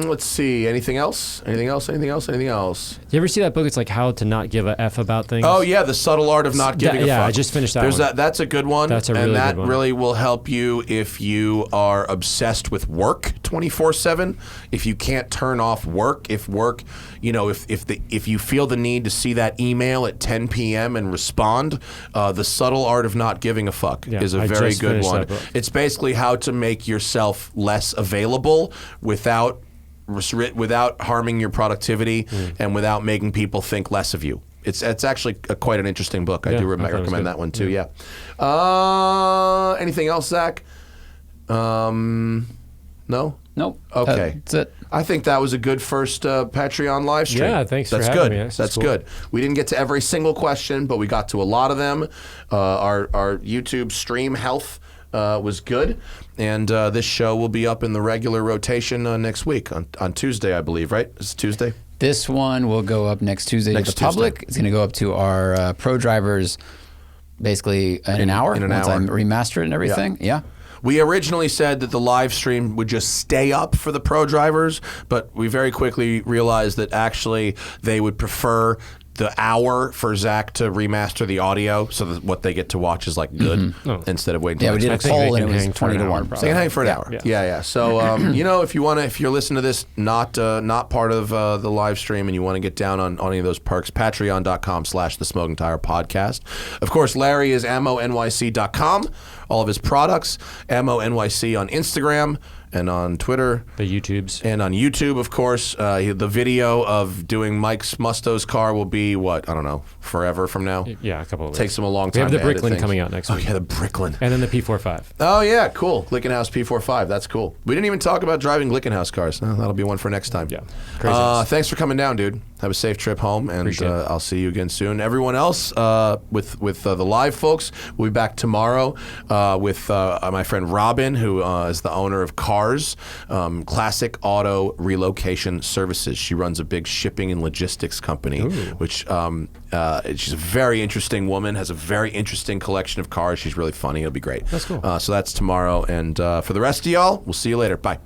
Let's see. Anything else? Anything else? Anything else? Anything else? You ever see that book? It's like How to Not Give a F About Things. Oh yeah, The Subtle Art of Not Giving a Fuck. Yeah, I just finished that one. That's a good one. That's a really and that good one. really will help you if you are obsessed with work 24/7. If you can't turn off work, if you feel the need to see that email at 10 p.m. and respond, The Subtle Art of Not Giving a Fuck is a very good one. It's basically how to make yourself less available without harming your productivity and without making people think less of you. It's actually quite an interesting book. I do recommend that one too. Yeah. Anything else, Zach? No. Nope. Okay. That's it. I think that was a good first Patreon live stream. Yeah, thanks for having me. That's good. We didn't get to every single question, but we got to a lot of them. Our YouTube stream health was good, and this show will be up in the regular rotation next week on Tuesday, I believe. Right? It's Tuesday. This one will go up next Tuesday to the public. It's going to go up to our pro drivers, basically in an hour. Once I remaster it and everything. Yeah. We originally said that the live stream would just stay up for the pro drivers, but we very quickly realized that actually they would prefer the hour for Zach to remaster the audio so that what they get to watch is like good instead of waiting. Yeah, we did a poll and it was 20 to 1. So they can hang for an hour. Yeah. So if you're listening to this not part of the live stream and you want to get down on any of those perks, patreon.com/the Smoking Tire Podcast. Of course, Larry is AMMONYC.com. All of his products, AMMO NYC on Instagram and on Twitter. The YouTubes. And on YouTube, of course. The video of doing Mike Musto's car will be, what, I don't know, forever from now? Yeah, a couple of weeks. Takes him a long time. We have the to edit Bricklin things. coming out next week. Oh, yeah, the Bricklin. And then the P45. Oh, yeah, cool. Glickenhaus P45. That's cool. We didn't even talk about driving Glickenhaus cars. That'll be one for next time. Yeah. Thanks for coming down, dude. Have a safe trip home, and I'll see you again soon. Everyone else, with the live folks, we'll be back tomorrow with my friend Robin, who is the owner of Cars, Classic Auto Relocation Services. She runs a big shipping and logistics company, which she's a very interesting woman, has a very interesting collection of cars. She's really funny. It'll be great. That's cool. So that's tomorrow, and for the rest of y'all, we'll see you later. Bye.